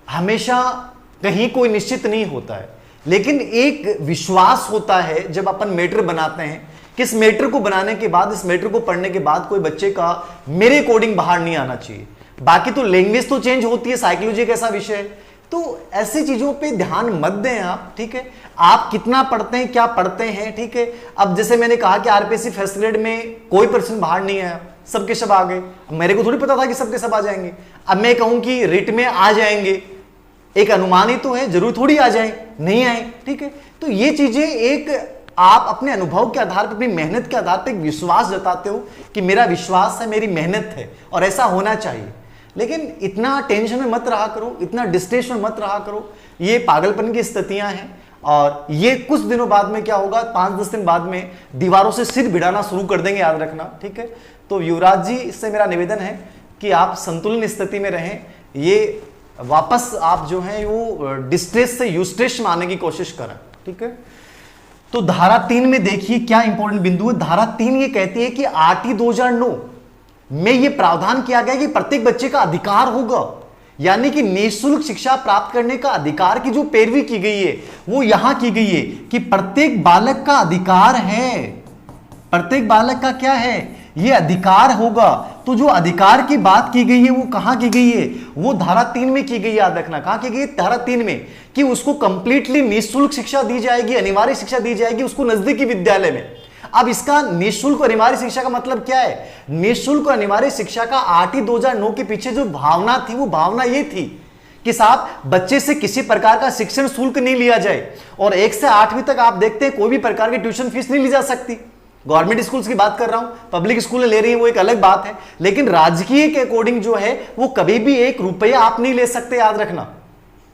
हमेशा कहीं कोई निश्चित नहीं होता है, लेकिन एक विश्वास होता है जब अपन मैटर बनाते हैं कि इस मैटर को बनाने के बाद, इस मैटर को पढ़ने के बाद कोई बच्चे का मेरे अकॉर्डिंग बाहर नहीं आना चाहिए। बाकी तो लैंग्वेज तो चेंज होती है, साइकोलॉजी एक ऐसा विषय है, तो ऐसी चीजों पे ध्यान मत दें आप। ठीक है, आप कितना पढ़ते हैं, क्या पढ़ते हैं। ठीक है, अब जैसे मैंने कहा कि आरपीएससी फर्स्ट ग्रेड में कोई पर्सन बाहर नहीं आया, सबके सब आ गए। मेरे को थोड़ी पता था कि सबके सब आ जाएंगे। अब मैं कहूं कि रिट में आ जाएंगे, एक अनुमान ही तो है, जरूर थोड़ी आ जाए, नहीं आए। ठीक है, तो ये चीजें एक आप अपने अनुभव के आधार पर, अपनी मेहनत के आधार पर एक विश्वास जताते हो कि मेरा विश्वास है, मेरी मेहनत है और ऐसा होना चाहिए। लेकिन इतना टेंशन में मत रहा करो, इतना डिस्ट्रेस में मत रहा करो, ये पागलपन की स्थितियां हैं। और ये कुछ दिनों बाद में क्या होगा, 5-10 दिन बाद में दीवारों से सिर भिड़ाना शुरू कर देंगे, याद रखना। ठीक है, तो युवराज जी इससे मेरा निवेदन है कि आप संतुलन स्थिति में रहें, ये वापस आप जो है वो डिस्ट्रेस से यूस्ट्रेस में आने की कोशिश करें। ठीक है, तो धारा 3 में देखिए क्या इंपॉर्टेंट बिंदु है। धारा 3 ये कहती है कि 8/2009 में ये प्रावधान किया गया कि प्रत्येक बच्चे का अधिकार होगा, यानी कि निःशुल्क शिक्षा प्राप्त करने का अधिकार की जो पैरवी की गई है वो यहां की गई है कि प्रत्येक बालक का अधिकार है। प्रत्येक बालक का क्या है, ये अधिकार होगा। तो जो अधिकार की बात की गई है वो कहां की गई है, वो धारा 3 में की गई, याद रखना। कहां की गई? धारा 3 में, कि उसको कंप्लीटली निःशुल्क शिक्षा दी जाएगी, अनिवार्य शिक्षा दी जाएगी उसको नजदीकी विद्यालय में। अब इसका निःशुल्क और अनिवार्य शिक्षा का मतलब क्या है? निःशुल्क और अनिवार्य शिक्षा का 8/2009 के पीछे जो भावना थी वो भावना ये थी कि साहब बच्चे से किसी प्रकार का शिक्षण शुल्क नहीं लिया जाए, और 1 से 8वीं तक आप देखते हैं कोई भी प्रकार की ट्यूशन फीस नहीं ली जा सकती। गवर्नमेंट स्कूल्स की बात कर रहा हूं, पब्लिक स्कूल ले रही है वो एक अलग बात है, लेकिन राजकीय के अकॉर्डिंग जो है वो कभी भी 1 रुपया आप नहीं ले सकते, याद रखना।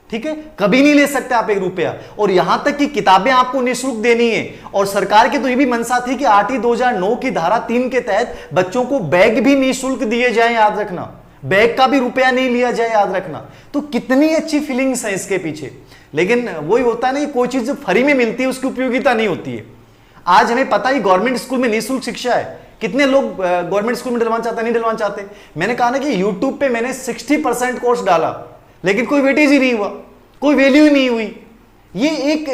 ठीक है, कभी नहीं ले सकते आप 1 रुपया। और यहां तक कि किताबें आपको निःशुल्क देनी है। और सरकार की तो ये भी मंशा थी कि 8 2009 की धारा 3 के तहत बच्चों को बैग भी निःशुल्क दिए जाए, याद रखना, बैग का भी रुपया नहीं लिया जाए, याद रखना। तो कितनी अच्छी फीलिंग्स है इसके पीछे। लेकिन वही होता है ना, कोई चीज जो फ्री में मिलती है उसकी उपयोगिता नहीं होती है। आज हमें पता ही गवर्नमेंट स्कूल में निःशुल्क शिक्षा है, कितने लोग गवर्नमेंट स्कूल में डलवाना चाहते, नहीं डलवाना चाहते। मैंने कहा ना कि यूट्यूब पे मैंने 60% कोर्स डाला, लेकिन कोई वेटेज ही नहीं हुआ, कोई वैल्यू ही नहीं हुई। ये एक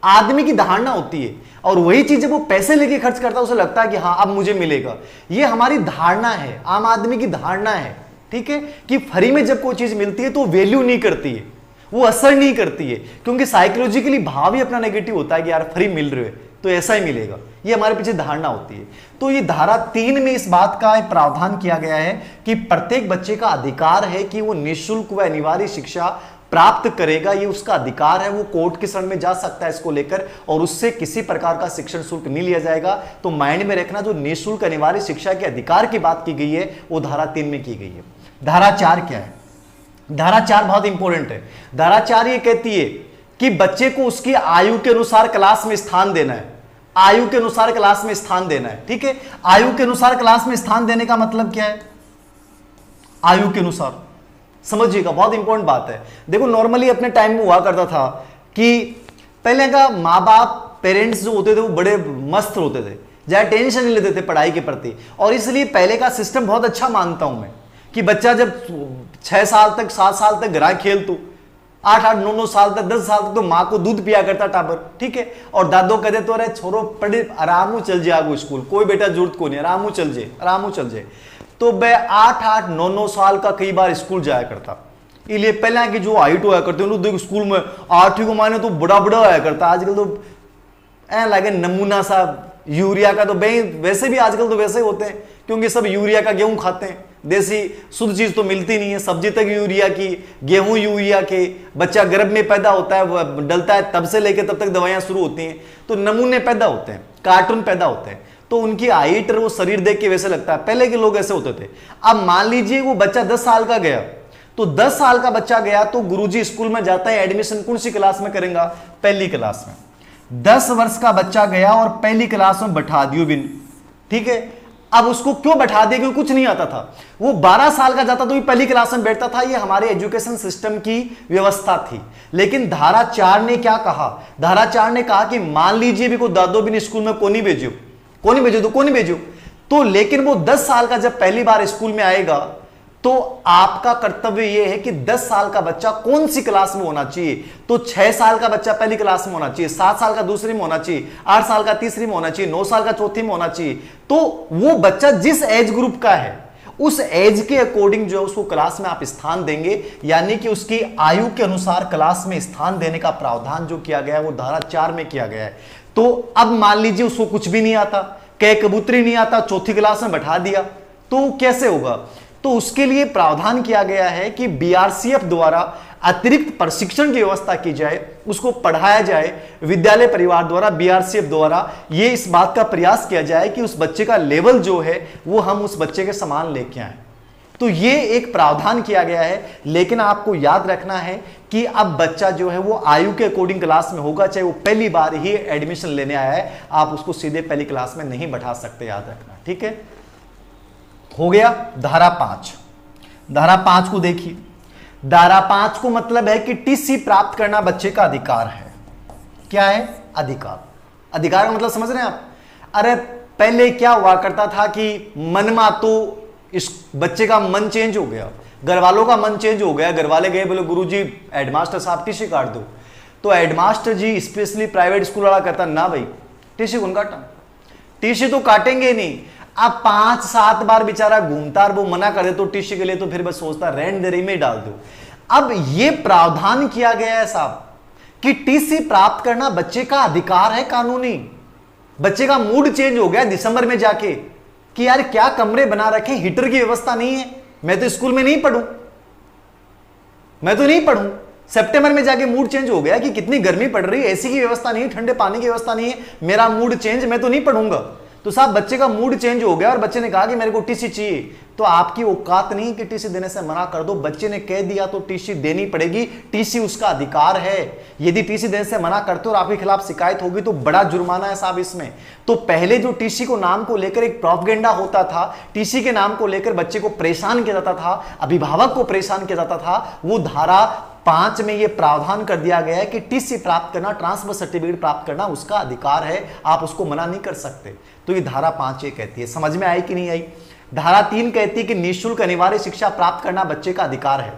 आदमी की धारणा होती है, और वही चीज जब वो पैसे लेके खर्च करता है उसे लगता है कि हाँ अब मुझे मिलेगा। ये हमारी धारणा है, आम आदमी की धारणा है, ठीक है, कि फ्री में जब कोई चीज मिलती है तो वैल्यू नहीं करती है, वो असर नहीं करती है, क्योंकि साइकोलॉजिकली भाव ही अपना नेगेटिव होता है कि यार फ्री मिल रहे है तो ऐसा ही मिलेगा। ये हमारे पीछे धारणा होती है। तो ये धारा 3 में इस बात का प्रावधान किया गया है कि प्रत्येक बच्चे का अधिकार है कि वो निःशुल्क व अनिवार्य शिक्षा प्राप्त करेगा, ये उसका अधिकार है। वो कोर्ट के शरण में जा सकता है इसको लेकर, और उससे किसी प्रकार का शिक्षण शुल्क नहीं लिया जाएगा। तो माइंड में रखना, जो निःशुल्क अनिवार्य शिक्षा के अधिकार की बात की गई है वो धारा 3 में की गई है। धारा 4 क्या है? धारा 4 बहुत इंपॉर्टेंट है। धारा 4 ये कहती है कि बच्चे को उसकी आयु के अनुसार क्लास में स्थान देना है, आयु के अनुसार क्लास में स्थान देना है, ठीक है। आयु के अनुसार क्लास में स्थान देने का मतलब क्या है? आयु के अनुसार समझिएगा, बहुत इंपॉर्टेंट बात है। देखो नॉर्मली अपने टाइम में हुआ करता था कि पहले का माँ बाप पेरेंट्स जो होते थे वो बड़े मस्त होते थे, ज्यादा टेंशन नहीं लेते थे पढ़ाई के प्रति, और इसलिए पहले का सिस्टम बहुत अच्छा मानता हूं मैं कि बच्चा जब 6 साल तक 7 साल तक घर खेल, तो 8 9 साल तक 10 साल तक तो माँ को दूध पिया करता टाबर, ठीक है। और दादो कहते तो अरे छोरो पढ़े आराम चल जाए स्कूल, कोई बेटा जरूरत को नहीं, आराम चल जाए, आराम चल जाए। तो मैं 8 9 साल का कई बार स्कूल जाया करता। इसलिए पहले की जो हाइट हुआ करते हैं स्कूल में 8वीं को माने तो बड़ा बड़ा आया करता। आजकल तो ऐ लगे नमूना सा यूरिया का, तो वैसे भी आजकल तो वैसे होते हैं, क्योंकि सब यूरिया का गेहूं खाते हैं, देसी शुद्ध चीज तो मिलती नहीं है। सब्जी तक यूरिया की, गेहूं यूरिया के, बच्चा गर्भ में पैदा होता है, डलता है तब से लेकर तब तक दवाइयां शुरू होती हैं, तो नमूने पैदा होते हैं, कार्टून पैदा होते हैं, तो उनकी हाइट और वो शरीर देख के वैसे लगता है। पहले के लोग ऐसे होते थे। अब मान लीजिए वो बच्चा 10 साल का गया, तो 10 साल का बच्चा गया तो गुरुजी स्कूल में जाता है, एडमिशन कौन सी क्लास में करेगा? पहली क्लास में। 10 वर्ष का बच्चा गया और पहली क्लास में बैठा दियो बिन, ठीक है। अब उसको क्यों बैठा दिया? क्योंकि कुछ नहीं आता था। वो 12 साल का जाता तो भी पहली क्लास में बैठता था। ये हमारे एजुकेशन सिस्टम की व्यवस्था थी। लेकिन धारा 4 ने क्या कहा? धारा 4 ने कहा कि मान लीजिए भी कोई दादो बिन स्कूल में कोनी भेजो, कोनी भेजो तो कोनी भेजो, तो लेकिन वो 10 साल का जब पहली बार स्कूल में आएगा तो आपका कर्तव्य यह है कि 10 साल का बच्चा कौन सी क्लास में होना चाहिए। तो 6 साल का बच्चा पहली क्लास में होना चाहिए, 7 साल का दूसरी में होना चाहिए, 8 साल का तीसरी में होना चाहिए, 9 साल का चौथी में होना चाहिए। तो वो बच्चा जिस एज ग्रुप का है उस एज के अकॉर्डिंग जो है उसको क्लास में आप स्थान देंगे, यानी कि उसकी आयु के अनुसार क्लास में स्थान देने का प्रावधान जो किया गया है वो धारा 4 में किया गया है। तो अब मान लीजिए उसको कुछ भी नहीं आता, कै कबूतरी नहीं आता, चौथी क्लास में बैठा दिया, तो कैसे होगा? तो उसके लिए प्रावधान किया गया है कि बीआरसीएफ द्वारा अतिरिक्त प्रशिक्षण की व्यवस्था की जाए, उसको पढ़ाया जाए। विद्यालय परिवार द्वारा, बीआरसीएफ द्वारा ये इस बात का प्रयास किया जाए कि उस बच्चे का लेवल जो है वो हम उस बच्चे के समान लेके आए। तो ये एक प्रावधान किया गया है। लेकिन आपको याद रखना है कि अब बच्चा जो है वो आयु के अकॉर्डिंग क्लास में होगा, चाहे वो पहली बार ही एडमिशन लेने आया है, आप उसको सीधे पहली क्लास में नहीं बैठा सकते, याद रखना, ठीक है। हो गया धारा 5। धारा 5 को देखिए। धारा 5 को मतलब है कि टीसी प्राप्त करना बच्चे का अधिकार है। क्या है? अधिकार। अधिकार का मतलब समझ रहे हैं आप? अरे पहले क्या हुआ करता था कि मनमा तो इस बच्चे का मन चेंज हो गया, घर वालों का मन चेंज हो गया। घर वाले गए बोले गुरुजी हेडमास्टर साहब टीसी काट दो, तो हेडमास्टर जी स्पेशली प्राइवेट स्कूल वाला कहता ना भाई टीसी कौन काटा, टीसी तो काटेंगे नहीं। अब 5-7 बार बेचारा घूमता और वो मना कर दे तो टीसी के लिए, तो फिर बस सोचता रेंट दे रही में डाल दो। अब ये प्रावधान किया गया है साहब कि टीसी प्राप्त करना बच्चे का अधिकार है कानूनी। बच्चे का मूड चेंज हो गया दिसंबर में जाके कि यार क्या कमरे बना रखे, हीटर की व्यवस्था नहीं है, मैं तो स्कूल में नहीं पढ़ूं, मैं तो नहीं पढ़ूं। सितंबर में जाके मूड चेंज हो गया कि कितनी गर्मी पड़ रही है, एसी की व्यवस्था नहीं है, ठंडे पानी की व्यवस्था नहीं है, मेरा मूड चेंज, मैं तो नहीं पढ़ूंगा। तो साहब बच्चे का मूड चेंज हो गया और बच्चे ने कहा कि मेरे को टीसी चाहिए। तो आपकी औकात नहीं कि टीसी देने से मना कर दो। बच्चे ने कह दिया तो टीसी देनी पड़ेगी, टीसी उसका अधिकार है। यदि टीसी देने से मना करते हो और आपके खिलाफ शिकायत होगी तो बड़ा जुर्माना है साहब इसमें। तो पहले जो टीसी को नाम को लेकर एक प्रोपेगेंडा होता था, टीसी के नाम को लेकर बच्चे को परेशान किया जाता था, अभिभावक को परेशान किया जाता था, वो धारा 5 में यह प्रावधान कर दिया गया है कि टीसी प्राप्त करना, ट्रांसफर सर्टिफिकेट प्राप्त करना उसका अधिकार है, आप उसको मना नहीं कर सकते। तो ये धारा 5 ये कहती है। समझ में आई कि नहीं आई? धारा 3 कहती है कि निःशुल्क अनिवार्य शिक्षा प्राप्त करना बच्चे का अधिकार है।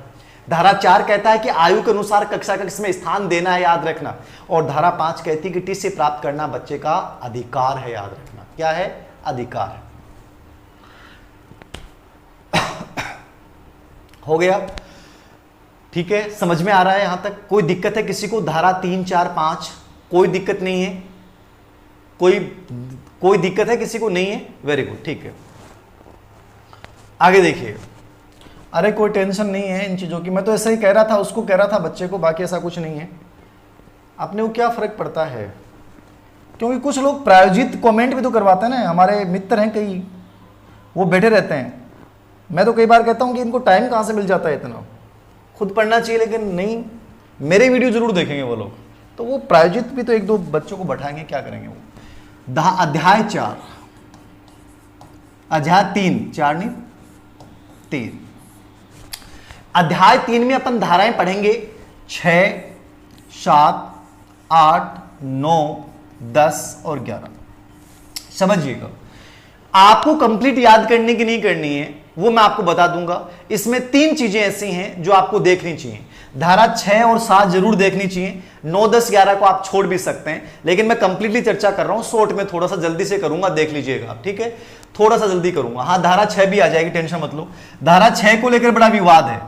धारा 4 कहता है कि आयु के अनुसार कक्षा कक्ष में स्थान देना है, याद रखना। और धारा 5 कहती है कि टीसी प्राप्त करना बच्चे का अधिकार है, याद रखना। क्या है? अधिकार है। हो गया? ठीक है, समझ में आ रहा है यहां तक? कोई दिक्कत है किसी को? धारा 3, 4, 5 कोई दिक्कत नहीं है? कोई दिक्कत है किसी को? नहीं है? वेरी गुड, ठीक है। आगे देखिए। अरे कोई टेंशन नहीं है इन चीजों की, मैं तो ऐसा ही कह रहा था, उसको कह रहा था बच्चे को, बाकी ऐसा कुछ नहीं है। अपने को क्या फर्क पड़ता है? क्योंकि कुछ लोग प्रायोजित कमेंट भी तो करवाते हैं ना, हमारे मित्र हैं कई, वो बैठे रहते हैं। मैं तो कई बार कहता हूं कि इनको टाइम कहां से मिल जाता है इतना, खुद पढ़ना चाहिए, लेकिन नहीं, मेरे वीडियो जरूर देखेंगे वो लोग। तो वो प्रायोजित भी तो 1-2 बच्चों को बैठाएंगे, क्या करेंगे वो। अध्याय 4, अध्याय 3, 4 नहीं 3, अध्याय 3 में अपन धाराएं पढ़ेंगे 6, 7, 8, 9, 10 और 11। समझिएगा, आपको कंप्लीट याद करनी की नहीं करनी है वो मैं आपको बता दूंगा। इसमें 3 चीजें ऐसी हैं जो आपको देखनी चाहिए। धारा 6 और 7 जरूर देखनी चाहिए, 9, 10, 11 को आप छोड़ भी सकते हैं, लेकिन मैं कंप्लीटली चर्चा कर रहा हूं, शॉर्ट में थोड़ा सा जल्दी से करूंगा, देख लीजिएगा आप, ठीक है? थोड़ा सा जल्दी करूंगा। हाँ, धारा 6 भी आ जाएगी, टेंशन मत लो। धारा 6 को लेकर बड़ा विवाद है।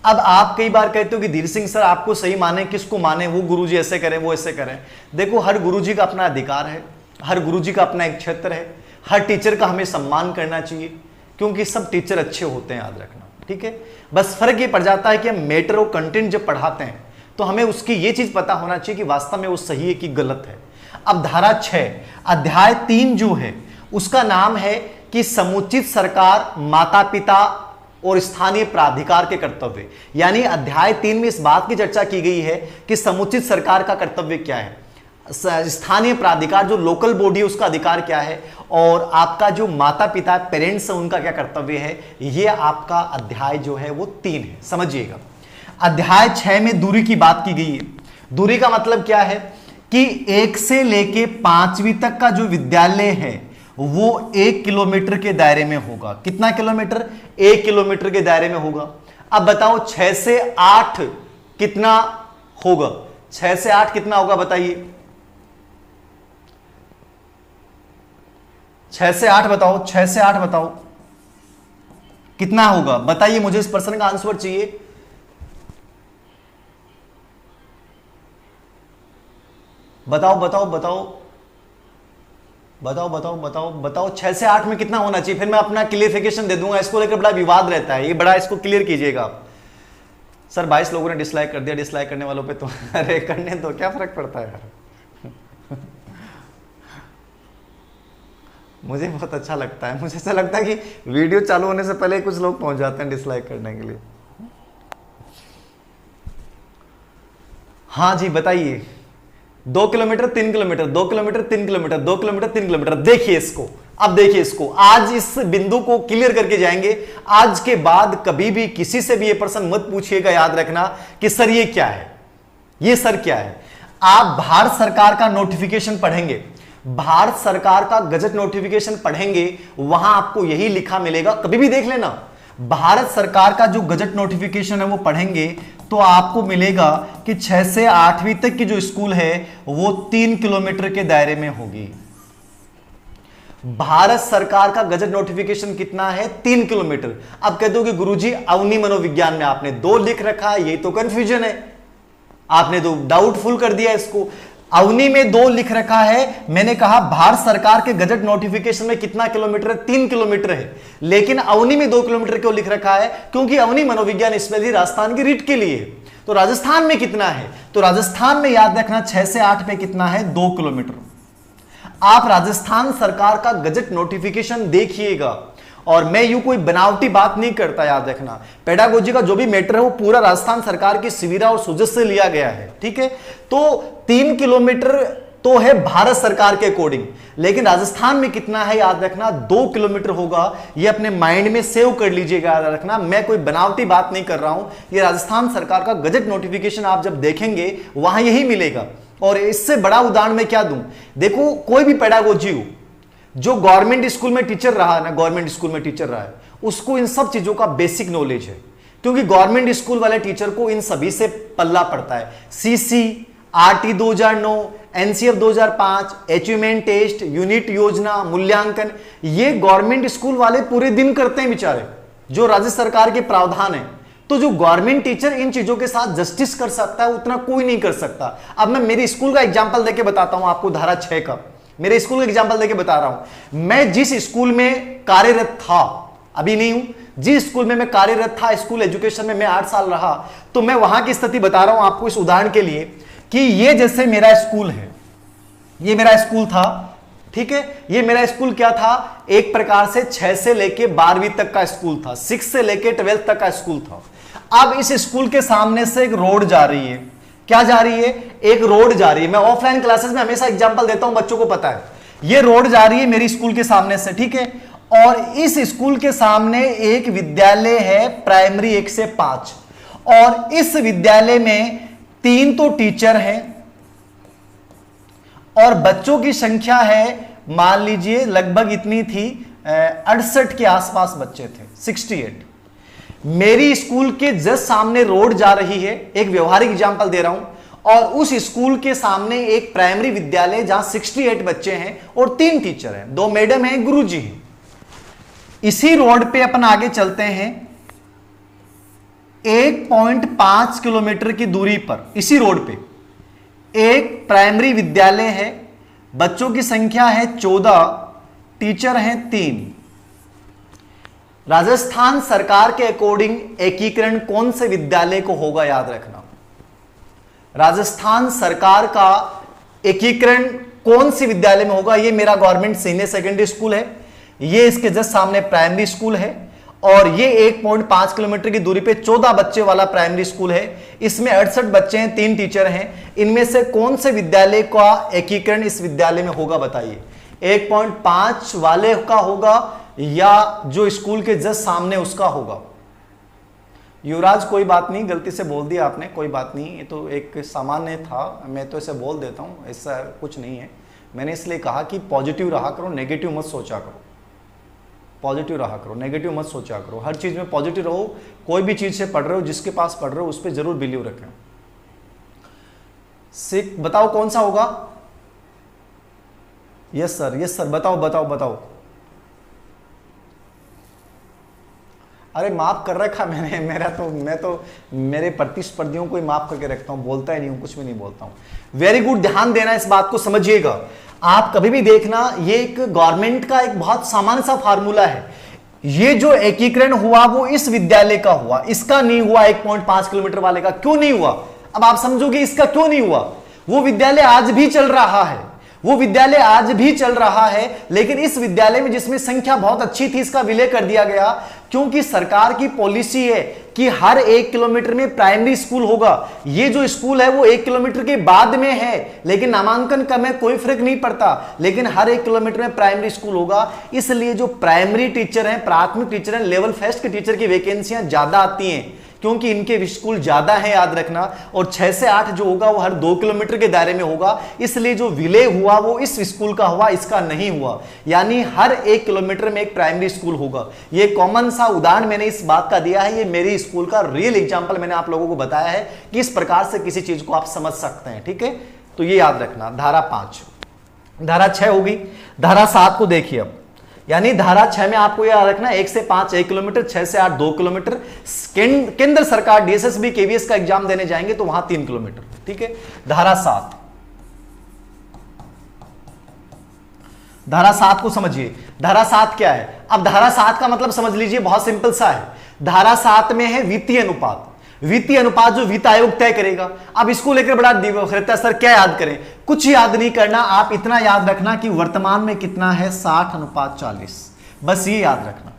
अब आप कई बार कहते हो कि धीर सिंह सर आपको सही माने, किसको माने, वो गुरुजी ऐसे करें, वो ऐसे करें। देखो, हर गुरुजी का अपना अधिकार है, हर गुरुजी का अपना एक क्षेत्र है, हर टीचर का हमें सम्मान करना चाहिए, क्योंकि सब टीचर अच्छे होते हैं, याद रखना, ठीक है? बस फर्क ये पड़ जाता है कि हम मैटर और कंटेंट जब पढ़ाते हैं तो हमें उसकी ये चीज पता होना चाहिए कि वास्तव में वो सही है कि गलत है। अब धारा 6 अध्याय 3 जो है उसका नाम है कि समुचित सरकार, माता पिता और स्थानीय प्राधिकार के कर्तव्य। यानी अध्याय 3 में इस बात की चर्चा की गई है कि समुचित सरकार का कर्तव्य क्या है, स्थानीय प्राधिकार जो लोकल बॉडी है उसका अधिकार क्या है, और आपका जो माता पिता पेरेंट्स है उनका क्या कर्तव्य है। ये आपका अध्याय जो है वो 3 है, समझिएगा। अध्याय 6 में दूरी की बात की गई है। दूरी का मतलब क्या है कि 1 से लेके 5वीं तक का जो विद्यालय है वो 1 किलोमीटर के दायरे में होगा। कितना किलोमीटर? 1 किलोमीटर के दायरे में होगा। अब बताओ 6 से 8 कितना होगा? 6 से 8 कितना होगा बताइए? 6 से 8 बताओ, 6 से 8 बताओ कितना होगा? बताइए, मुझे इस प्रश्न का आंसर चाहिए। बताओ बताओ बताओ बताओ बताओ बताओ बताओ 6 से 8 में कितना होना चाहिए? फिर मैं अपना क्लियरिफिकेशन दे दूंगा। इसको लेकर बड़ा विवाद रहता है, ये बड़ा, इसको क्लियर कीजिएगा आप। सर 22 लोगों ने डिसलाइक कर दिया, डिसलाइक करने वालों पे तो अरे करने तो क्या फर्क पड़ता है यार। मुझे बहुत अच्छा लगता है, मुझे ऐसा लगता है कि वीडियो चालू होने से पहले कुछ लोग पहुंच जाते हैं डिसलाइक करने के लिए। हाँ जी बताइए। 2 kilometre 3 kilometre, 2 kilometre 3 kilometre, 2 kilometre 3 kilometre. देखिए इसको, अब देखिए इसको, आज इस बिंदु को क्लियर करके जाएंगे। आज के बाद कभी भी किसी से भी ये प्रश्न मत पूछिएगा, याद रखना कि सर ये क्या है, ये सर क्या है। आप भारत सरकार का नोटिफिकेशन पढ़ेंगे, भारत सरकार का गजट नोटिफिकेशन पढ़ेंगे, वहां आपको यही लिखा मिलेगा। कभी भी देख लेना, भारत सरकार का जो गजट नोटिफिकेशन है वो पढ़ेंगे तो आपको मिलेगा कि 6 से 8वीं तक की जो स्कूल है वो 3 किलोमीटर के दायरे में होगी। भारत सरकार का गजट नोटिफिकेशन कितना है? 3 किलोमीटर। अब कह दो कि गुरुजी अवनी मनोविज्ञान में आपने 2 लिख रखा है, यही तो कंफ्यूजन है, आपने तो डाउटफुल कर दिया इसको। अवनी में 2 लिख रखा है, मैंने कहा भारत सरकार के गजट नोटिफिकेशन में कितना किलोमीटर है? 3 किलोमीटर है। लेकिन अवनी में 2 किलोमीटर क्यों लिख रखा है? क्योंकि अवनी मनोविज्ञान स्पेशली राजस्थान की रीट के लिए है। तो राजस्थान में कितना है? तो राजस्थान में याद रखना 6 से 8 में कितना है? 2 किलोमीटर। आप राजस्थान सरकार का गजट नोटिफिकेशन देखिएगा, और मैं यूं कोई बनावटी बात नहीं करता, याद रखना। पेडागोजी का जो भी मैटर है वो पूरा राजस्थान सरकार की सुविधा और सुजस से लिया गया है, ठीक है। तो 3 किलोमीटर तो है भारत सरकार के अकॉर्डिंग, लेकिन राजस्थान में कितना है याद रखना, 2 किलोमीटर होगा। ये अपने माइंड में सेव कर लीजिएगा, याद रखना। मैं कोई बनावटी बात नहीं कर रहा हूं, ये राजस्थान सरकार का गजट नोटिफिकेशन आप जब देखेंगे वहां यही मिलेगा। और इससे बड़ा उदाहरण मैं क्या दूं, देखो कोई भी पेडागोजी हो जो गवर्नमेंट स्कूल में टीचर रहा है ना, गवर्नमेंट स्कूल में टीचर रहा है, उसको इन सब चीजों का बेसिक नॉलेज है, क्योंकि गवर्नमेंट स्कूल वाले टीचर को इन सभी से पल्ला पड़ता है। CC, RT 2009, NCF 2005, achievement test, unit योजना, मूल्यांकन, ये गवर्नमेंट स्कूल वाले पूरे दिन करते हैं बेचारे, जो राज्य सरकार के प्रावधान है। तो जो गवर्नमेंट टीचर इन चीजों के साथ जस्टिस कर सकता है उतना कोई नहीं कर सकता। अब मैं मेरे स्कूल का एग्जांपल देके बताता हूं आपको, धारा 6 का मेरे स्कूल का एग्जांपल देके बता रहा हूं। मैं जिस स्कूल में कार्यरत था, अभी नहीं हूं, जिस स्कूल में मैं कार्यरत था, स्कूल एजुकेशन में मैं 8 साल रहा, तो मैं वहां की स्थिति बता रहा हूं आपको इस उदाहरण के लिए कि ये जैसे मेरा स्कूल है, ये मेरा स्कूल था, ठीक है। ये मेरा स्कूल क्या था, एक प्रकार से 6 से लेके 12वीं तक का स्कूल था, 6 से लेके 12th तक का स्कूल था। अब इस स्कूल के सामने से एक रोड जा रही है, क्या जा रही है, एक रोड जा रही है। मैं ऑफलाइन क्लासेस में हमेशा एग्जांपल देता हूं, बच्चों को पता है। ये रोड जा रही है मेरी स्कूल के सामने से, ठीक है। और इस स्कूल के सामने एक विद्यालय है, प्राइमरी 1 से 5, और इस विद्यालय में 3 तो टीचर हैं और बच्चों की संख्या है, मान लीजिए लगभग इतनी थी, 68 के आसपास बच्चे थे, 68। मेरी स्कूल के जस्ट सामने रोड जा रही है, एक व्यवहारिक एग्जांपल दे रहा हूं, और उस स्कूल के सामने एक प्राइमरी विद्यालय जहां 68 बच्चे हैं और 3 टीचर हैं, 2 मैडम हैं, गुरुजी हैं। इसी रोड पे अपन आगे चलते हैं, 1.5 किलोमीटर की दूरी पर इसी रोड पे एक प्राइमरी विद्यालय है, बच्चों की संख्या है 14, टीचर हैं 3। राजस्थान सरकार के अकॉर्डिंग एकीकरण कौन से विद्यालय को होगा, याद रखना। राजस्थान सरकार का एकीकरण कौन सी विद्यालय में होगा, ये मेरा गवर्नमेंट सीनियर सेकेंडरी स्कूल है, ये इसके जस्ट सामने प्राइमरी स्कूल है, और ये 1.5 किलोमीटर की दूरी पे 14 बच्चे वाला प्राइमरी स्कूल है। इसमें 68 बच्चे हैं, 3 टीचर हैं। इनमें से कौन से विद्यालय का एकीकरण इस विद्यालय में होगा, बताइए। 1.5 वाले का होगा या जो स्कूल के जस्ट सामने उसका होगा। युवराज कोई बात नहीं, गलती से बोल दिया आपने, कोई बात नहीं, ये तो एक सामान्य था, मैं तो इसे बोल देता हूं, ऐसा कुछ नहीं है। मैंने इसलिए कहा कि पॉजिटिव रहा करो, नेगेटिव मत सोचा करो। पॉजिटिव रहा करो, नेगेटिव मत सोचा करो, हर चीज में पॉजिटिव रहो। कोई भी चीज से पढ़ रहे हो, जिसके पास पढ़ रहे हो, उस पर जरूर बिलीव रखें। सिख बताओ कौन सा होगा। यस सर, यस सर, बताओ बताओ बताओ। अरे माफ कर रखा मैंने, मैं तो मेरे प्रतिस्पर्धियों को ही माफ करके रखता हूं, बोलता ही नहीं हूं, कुछ भी नहीं बोलता हूं। वेरी गुड, ध्यान देना, इस बात को समझिएगा। आप कभी भी देखना, ये एक गवर्नमेंट का एक बहुत सामान्य सा फार्मूला है। ये जो एकीकरण हुआ वो इस विद्यालय का हुआ, इसका नहीं हुआ 1.5 किलोमीटर वाले का। क्यों नहीं हुआ, अब आप समझोगे इसका क्यों नहीं हुआ। वो विद्यालय आज भी चल रहा है, वो विद्यालय आज भी चल रहा है, लेकिन इस विद्यालय में जिसमें संख्या बहुत अच्छी थी, इसका विलय कर दिया गया, क्योंकि सरकार की पॉलिसी है कि हर 1 किलोमीटर में प्राइमरी स्कूल होगा। ये जो स्कूल है वो 1 किलोमीटर के बाद में है, लेकिन नामांकन कम है, कोई फर्क नहीं पड़ता, लेकिन हर 1 किलोमीटर में प्राइमरी स्कूल होगा। इसलिए जो प्राइमरी टीचर हैं, प्राथमिक टीचर हैं, लेवल फर्स्ट के टीचर की वैकेंसियां ज्यादा आती हैं, क्योंकि इनके स्कूल ज्यादा है, याद रखना। और 6 से 8 जो होगा वो हर 2 किलोमीटर के दायरे में होगा, इसलिए जो विलय हुआ वो इस स्कूल का हुआ, इसका नहीं हुआ। यानी हर 1 किलोमीटर में एक प्राइमरी स्कूल होगा। ये कॉमन सा उदाहरण मैंने इस बात का दिया है, ये मेरी स्कूल का रियल एग्जाम्पल मैंने आप लोगों को बताया है कि इस प्रकार से किसी चीज को आप समझ सकते हैं, ठीक है। तो ये याद रखना। धारा 5, धारा 6 होगी। धारा 7 को देखिए अब, यानी धारा 6 में आपको याद रखना 1 से 5 1 किलोमीटर, 6 से 8 2 किलोमीटर। केंद्र सरकार डीएसएसबी केवीएस का एग्जाम देने जाएंगे तो वहां 3 किलोमीटर, ठीक है। धारा 7, धारा 7 को समझिए। धारा 7 क्या है, अब धारा 7 का मतलब समझ लीजिए, बहुत सिंपल सा है। धारा 7 में है वित्तीय अनुपात। वित्तीय अनुपात जो वित्त आयोग तय करेगा। अब इसको लेकर बड़ा दिवस रहता है, सर क्या याद करें, कुछ याद नहीं करना, आप इतना याद रखना कि वर्तमान में कितना है 60:40, बस ये याद रखना,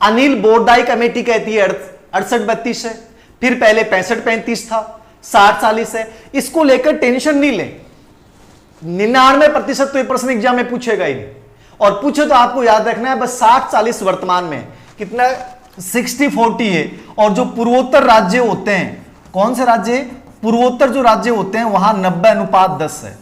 अनिल बोरदाई कमेटी कहती है 68-32 है, फिर पहले 65-35 था, 60-40 है। इसको लेकर टेंशन नहीं ले, 99% तो ये प्रश्न एग्जाम में पूछेगा ही नहीं, और पूछे तो आपको याद रखना है बस 60-40 वर्तमान में कितना 60-40 है। और जो पूर्वोत्तर राज्य होते हैं, कौन से राज्य, पूर्वोत्तर जो राज्य होते हैं वहां 90:10 है,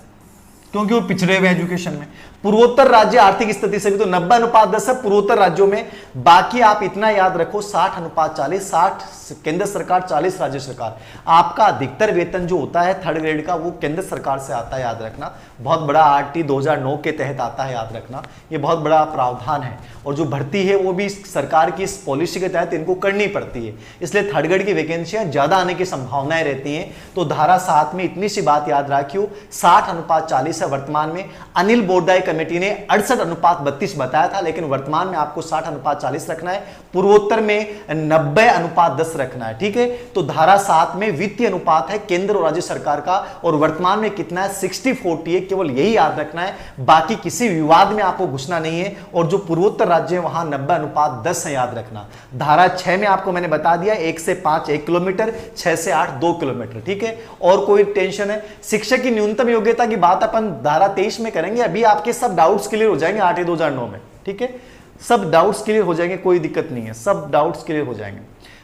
क्योंकि वो पिछड़े हुए एजुकेशन में। पूर्वोत्तर राज्य आर्थिक स्थिति से भी तो 90:10 है पूर्वोत्तर राज्यों में। बाकी आप इतना याद रखो 60:40, 60 केंद्र सरकार, 40 राज्य सरकार। आपका अधिकतर वेतन जो होता है थर्ड ग्रेड का वो केंद्र सरकार से आता है, याद रखना। बहुत बड़ा आरटी 2009 के तहत आता है, याद रखना। ये बहुत बड़ा प्रावधान है, और जो भर्ती है वो भी सरकार की इस पॉलिसी के तहत इनको करनी पड़ती है, इसलिए थर्ड ग्रेड की वैकेंसियां ज्यादा आने की संभावनाएं रहती हैं। तो धारा 7 में इतनी सी बात याद रखियो, 60:40 है वर्तमान में। अनिल बोरदाई कमेटी ने 68:32 बताया था, लेकिन वर्तमान में आपको 60:40 रखना है, पूर्वोत्तर में 90:10 रखना है, ठीक है। तो धारा 7 में वित्तीय अनुपात है केंद्र और राज्य सरकार का, और वर्तमान में कितना है 60-40 है, केवल यही याद रखना है। बाकी किसी विवाद में आपको घुसना नहीं है, और जो पूर्वोत्तर राज्य है वहां 90:10 है, याद रखना। धारा 6 में आपको मैंने बता दिया 1 से 5 1 किलोमीटर, 6 से 8 2 किलोमीटर, ठीक है। और कोई टेंशन है, शिक्षक की न्यूनतम योग्यता की बात अपन धारा 23 में करेंगे। अभी आपके सब डाउट्स क्लियर हो जाएंगे 8/2009 में, ठीक है। सब डाउट्स क्लियर हो जाएंगे, कोई दिक्कत नहीं है, सब डाउट्स क्लियर हो जाएंगे।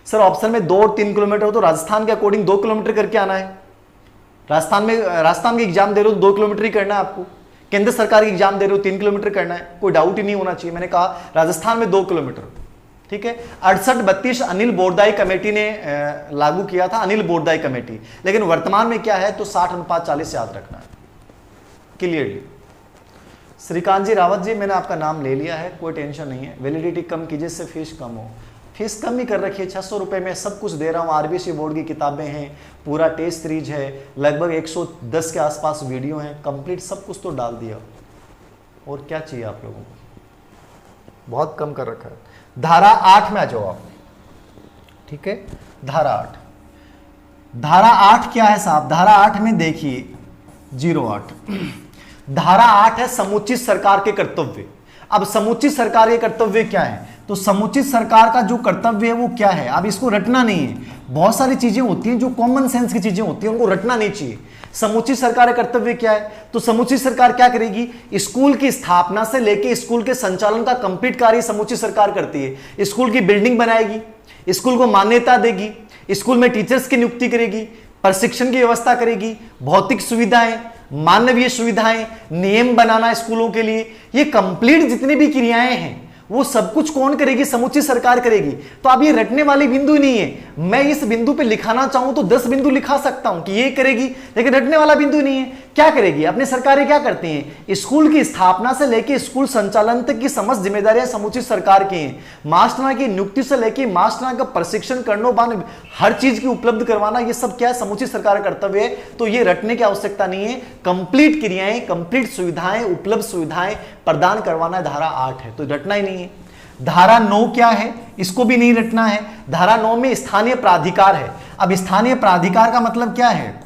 सर ऑप्शन में 2 और 3 किलोमीटर हो तो राजस्थान के अकॉर्डिंग 2 किलोमीटर करके आना है। राजस्थान के एग्जाम दे रहे हो 2 किलोमीटर ही करना है आपको। केंद्र सरकार की एग्जाम दे रहे हो 3 किलोमीटर करना है, कोई डाउट ही नहीं होना चाहिए। मैंने कहा राजस्थान में 2 किलोमीटर, ठीक है। 68-32 अनिल बोरदाई कमेटी ने लागू किया था, अनिल बोरदाई कमेटी। लेकिन वर्तमान में क्या है तो 60:40 याद रखना है क्लियरली। श्रीकांत जी रावत जी, मैंने आपका नाम ले लिया है, कोई टेंशन नहीं है। वैलिडिटी कम कीजिए से फीस कम हो, फीस कम ही कर रखी है। 600 रुपए में सब कुछ दे रहा हूँ। आरबीसी बोर्ड की किताबें हैं, पूरा टेस्ट सीरीज है, लगभग 110 के आसपास वीडियो हैं, कंप्लीट सब कुछ तो डाल दिया, और क्या चाहिए आप लोगों को, बहुत कम कर रखा है। धारा 8 में आ जाओ आप, ठीक है। धारा 8, धारा 8 क्या है साहब, धारा 8 में देखिए 08, धारा 8 है समुचित सरकार के कर्तव्य। अब समुचित सरकार के कर्तव्य क्या है, तो समुचित सरकार का जो कर्तव्य है वो क्या है, अब इसको रटना नहीं है। बहुत सारी चीजें होती हैं जो कॉमन सेंस की चीजें होती हैं, उनको रटना नहीं चाहिए। समुचित सरकार का कर्तव्य क्या है, तो समुचित सरकार क्या करेगी, स्कूल की स्थापना से लेकर स्कूल के संचालन का कंप्लीट कार्य समुचित सरकार करती है। स्कूल की बिल्डिंग बनाएगी, स्कूल को मान्यता देगी, स्कूल में टीचर्स की नियुक्ति करेगी, प्रशिक्षण की व्यवस्था करेगी, भौतिक सुविधाएं, मानवीय सुविधाएं, नियम बनाना स्कूलों के लिए, ये कंप्लीट जितनी भी क्रियाएं हैं वो सब कुछ कौन करेगी, समुचित सरकार करेगी। तो अब ये रटने वाली बिंदु नहीं है। मैं इस बिंदु पे लिखाना चाहूं तो 10 बिंदु लिखा सकता हूं कि ये करेगी, लेकिन रटने वाला बिंदु नहीं है। क्या करेगी, अपनी सरकारें क्या करती हैं, स्कूल की स्थापना से लेकर स्कूल संचालन तक की समस्त जिम्मेदारियां समुचित सरकार की हैं। मास्टरों की नियुक्ति से लेकर मास्टरों का प्रशिक्षण करना, हर चीज की उपलब्ध करवाना, ये सब क्या है, समुचित सरकार का कर्तव्य है। तो ये रटने की आवश्यकता नहीं है, कंप्लीट क्रियाएं, कंप्लीट सुविधाएं, उपलब्ध सुविधाएं प्रदान करवाना धारा 8 है, तो रटना ही नहीं है। धारा 9 क्या है, इसको भी नहीं रटना है। धारा 9 में स्थानीय प्राधिकार है। अब स्थानीय प्राधिकार का मतलब क्या है,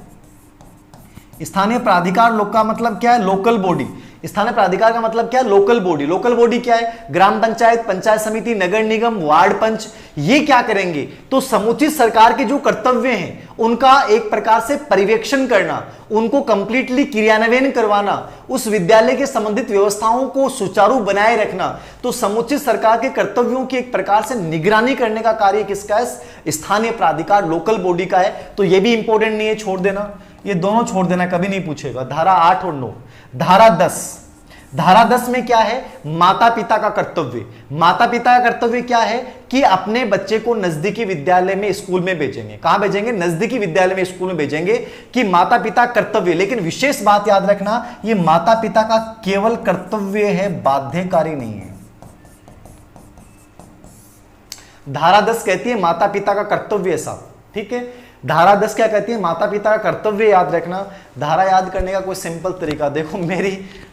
स्थानीय प्राधिकार लोग का मतलब क्या है, लोकल बॉडी। स्थानीय प्राधिकार का मतलब क्या है, लोकल बॉडी। लोकल बॉडी क्या है, ग्राम पंचायत, पंचायत समिति, नगर निगम, वार्ड पंच। ये क्या करेंगे, तो समुचित सरकार के जो कर्तव्य हैं उनका एक प्रकार से पर्यवेक्षण करना, उनको कंप्लीटली क्रियान्वयन करवाना, उस विद्यालय के संबंधित व्यवस्थाओं को सुचारू बनाए रखना। तो समुचित सरकार के कर्तव्यों की एक प्रकार से निगरानी करने का कार्य किसका है, स्थानीय प्राधिकार, लोकल बॉडी का है। तो ये भी इंपॉर्टेंट नहीं है, छोड़ देना, ये दोनों छोड़ देना, कभी नहीं पूछेगा। धारा 8 और 9। धारा 10, धारा 10 में क्या है, माता पिता का कर्तव्य। माता पिता का कर्तव्य क्या है कि अपने बच्चे को नजदीकी विद्यालय में, स्कूल में भेजेंगे। कहां भेजेंगे, नजदीकी विद्यालय में, स्कूल में भेजेंगे, कि माता पिता कर्तव्य। लेकिन विशेष बात याद रखना, ये माता पिता का केवल कर्तव्य है, बाध्यकारी नहीं है। धारा 10 कहती है माता पिता का कर्तव्य है साहब, ठीक है। धारा 10 क्या कहती है, माता पिता का कर्तव्य याद रखना। धारा याद करने का कोई सिंपल तरीका, देखो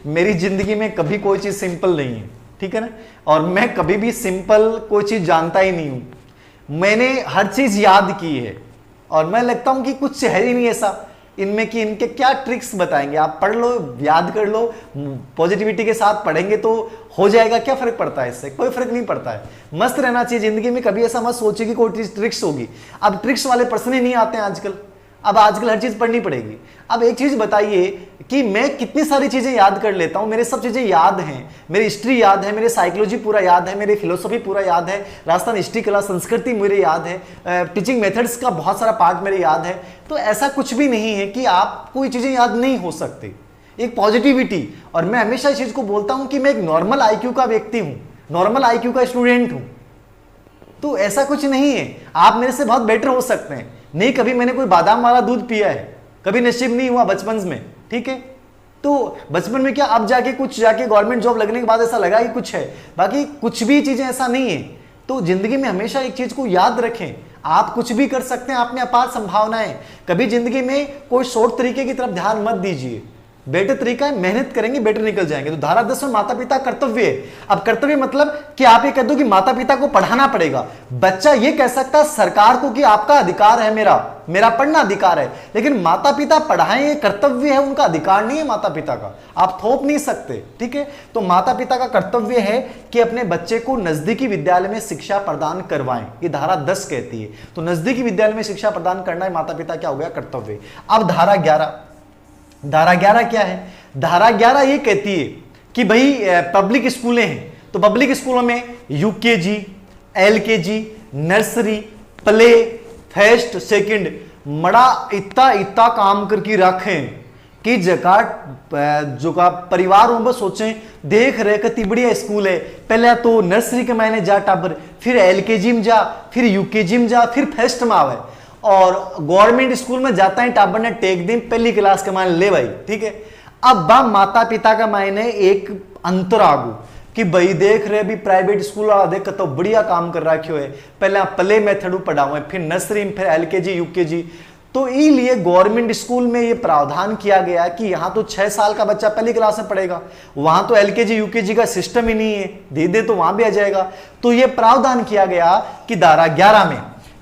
मेरी जिंदगी में कभी कोई चीज सिंपल नहीं है, ठीक है ना, और मैं कभी भी सिंपल कोई चीज जानता ही नहीं हूं। मैंने हर चीज याद की है, और मैं लगता हूं कि कुछ है ही नहीं ऐसा। इनमें कि इनके क्या ट्रिक्स बताएंगे। आप पढ़ लो, याद कर लो, पॉजिटिविटी के साथ पढ़ेंगे तो हो जाएगा। क्या फर्क पड़ता है इससे? कोई फर्क नहीं पड़ता है। मस्त रहना चाहिए जिंदगी में। कभी ऐसा मत सोचिए कि कोई ट्रिक्स होगी। अब ट्रिक्स वाले पर्सन ही नहीं आते हैं आजकल। अब आजकल हर चीज पढ़नी पड़ेगी। अब एक चीज बताइए कि मैं कितनी सारी चीजें याद कर लेता हूं, मेरे सब चीजें याद हैं, मेरी हिस्ट्री याद है, मेरे साइकोलॉजी पूरा याद है, मेरी फिलोसफी पूरा याद है, राजस्थान हिस्ट्री कला संस्कृति मेरे याद है, टीचिंग मेथड्स का बहुत सारा पार्ट मेरे याद है। तो ऐसा कुछ भी नहीं है कि आपको ये चीजें याद नहीं हो सकती। एक पॉजिटिविटी, और मैं हमेशा इस चीज को बोलता हूं कि मैं एक नॉर्मल आईक्यू का व्यक्ति हूं, नॉर्मल आईक्यू का स्टूडेंट हूं। तो ऐसा कुछ नहीं है, आप मेरे से बहुत बेटर हो सकते हैं। नहीं कभी मैंने कोई बादाम वाला दूध पिया है, कभी नसीब नहीं हुआ बचपन में, ठीक है। तो बचपन में क्या, अब जाके कुछ जाके गवर्नमेंट जॉब लगने के बाद ऐसा लगा कि कुछ है, बाकी कुछ भी चीजें ऐसा नहीं है। तो जिंदगी में हमेशा एक चीज को याद रखें, आप कुछ भी कर सकते हैं, आप में अपार संभावनाएं। कभी जिंदगी में कोई शॉर्ट तरीके की तरफ ध्यान मत दीजिए। बेटर तरीका है, मेहनत करेंगे बेटर निकल जाएंगे। तो धारा 10 में माता पिता कर्तव्य है। अब कर्तव्य मतलब कि आप ये कह दो कि माता पिता को पढ़ाना पड़ेगा। बच्चा ये कह सकता है सरकार को कि आपका अधिकार है, मेरा पढ़ना अधिकार है, लेकिन माता पिता पढ़ाएं ये कर्तव्य है, उनका अधिकार नहीं है माता पिता का। आप थोप नहीं सकते, ठीक है। तो माता पिता का कर्तव्य है कि अपने बच्चे को नजदीकी विद्यालय में शिक्षा प्रदान करवाएं, ये धारा 10 कहती है। तो नजदीकी विद्यालय में शिक्षा प्रदान करना है माता पिता क्या हो गया, कर्तव्य। अब धारा 11, धारा 11 क्या है? धारा 11 ये कहती है कि भाई पब्लिक स्कूलें हैं, तो पब्लिक स्कूलों में UKG, LKG, nursery, play, first, second मड़ा इतना काम करके रखें कि जगह जो का परिवार में बस सोचें देख रहे कितनी बढ़िया स्कूल है। पहले तो नर्सरी के मायने जा टाबर, फिर एलकेजी में जा, फिर यूकेजी में जा, फिर फर्स्ट में आवे। और गवर्नमेंट स्कूल में जाता है टाबर ने टेक दिन पहली क्लास के मायने ले भाई, ठीक है। अब बा माता पिता का मायने एक अंतर आगू कि भाई देख रहे भी प्राइवेट स्कूल वाला देख तो बढ़िया काम कर रखे है, पहले प्ले मेथड पढ़ाओ, फिर नर्सरी, फिर एलकेजी, यूकेजी। तो इसलिए गवर्नमेंट स्कूल में ये प्रावधान किया गया कि यहां तो 6 साल का बच्चा पहली क्लास में पढ़ेगा, वहां तो एलकेजी यूकेजी का सिस्टम ही नहीं है, दे दे तो वहां भी आ जाएगा। तो ये प्रावधान किया गया कि धारा 11 में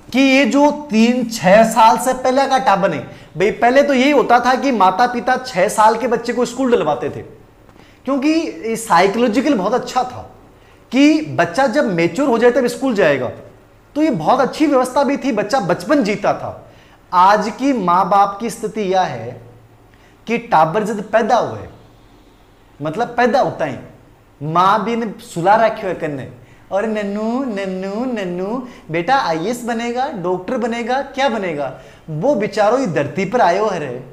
कि ये जो 3-6 साल से पहले का टाबन है भाई, पहले तो यही होता था कि माता पिता 6 साल के बच्चे को स्कूल डलवाते थे, क्योंकि साइकोलॉजिकल बहुत अच्छा था कि बच्चा जब मेच्योर हो जाए तब स्कूल जाएगा। तो ये बहुत अच्छी व्यवस्था भी थी, बच्चा बचपन जीता था। आज की मां बाप की स्थिति यह है कि टाबर जब पैदा हुए, मतलब पैदा होता है, मां भी ने सुला रखे हुए कन्ने, और नन्नू नन्नू नन्नू बेटा आईएएस बनेगा, डॉक्टर बनेगा, क्या बनेगा। वो बेचारो ही धरती पर आयो है रे,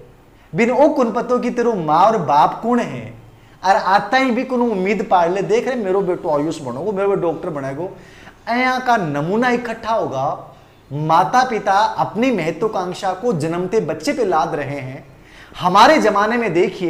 बिन ओ कुन पतो कि तेरो माँ और बाप कौन है, और आता ही भी कोनो उम्मीद पाड़ ले, देख रहे मेरो बेटो आयुष बनोगो, मेरो बेटो डॉक्टर बनाएगो। ऐया का नमूना इकट्ठा होगा। माता पिता अपनी महत्वाकांक्षा को जन्मते बच्चे पे लाद रहे हैं। हमारे जमाने में देखिए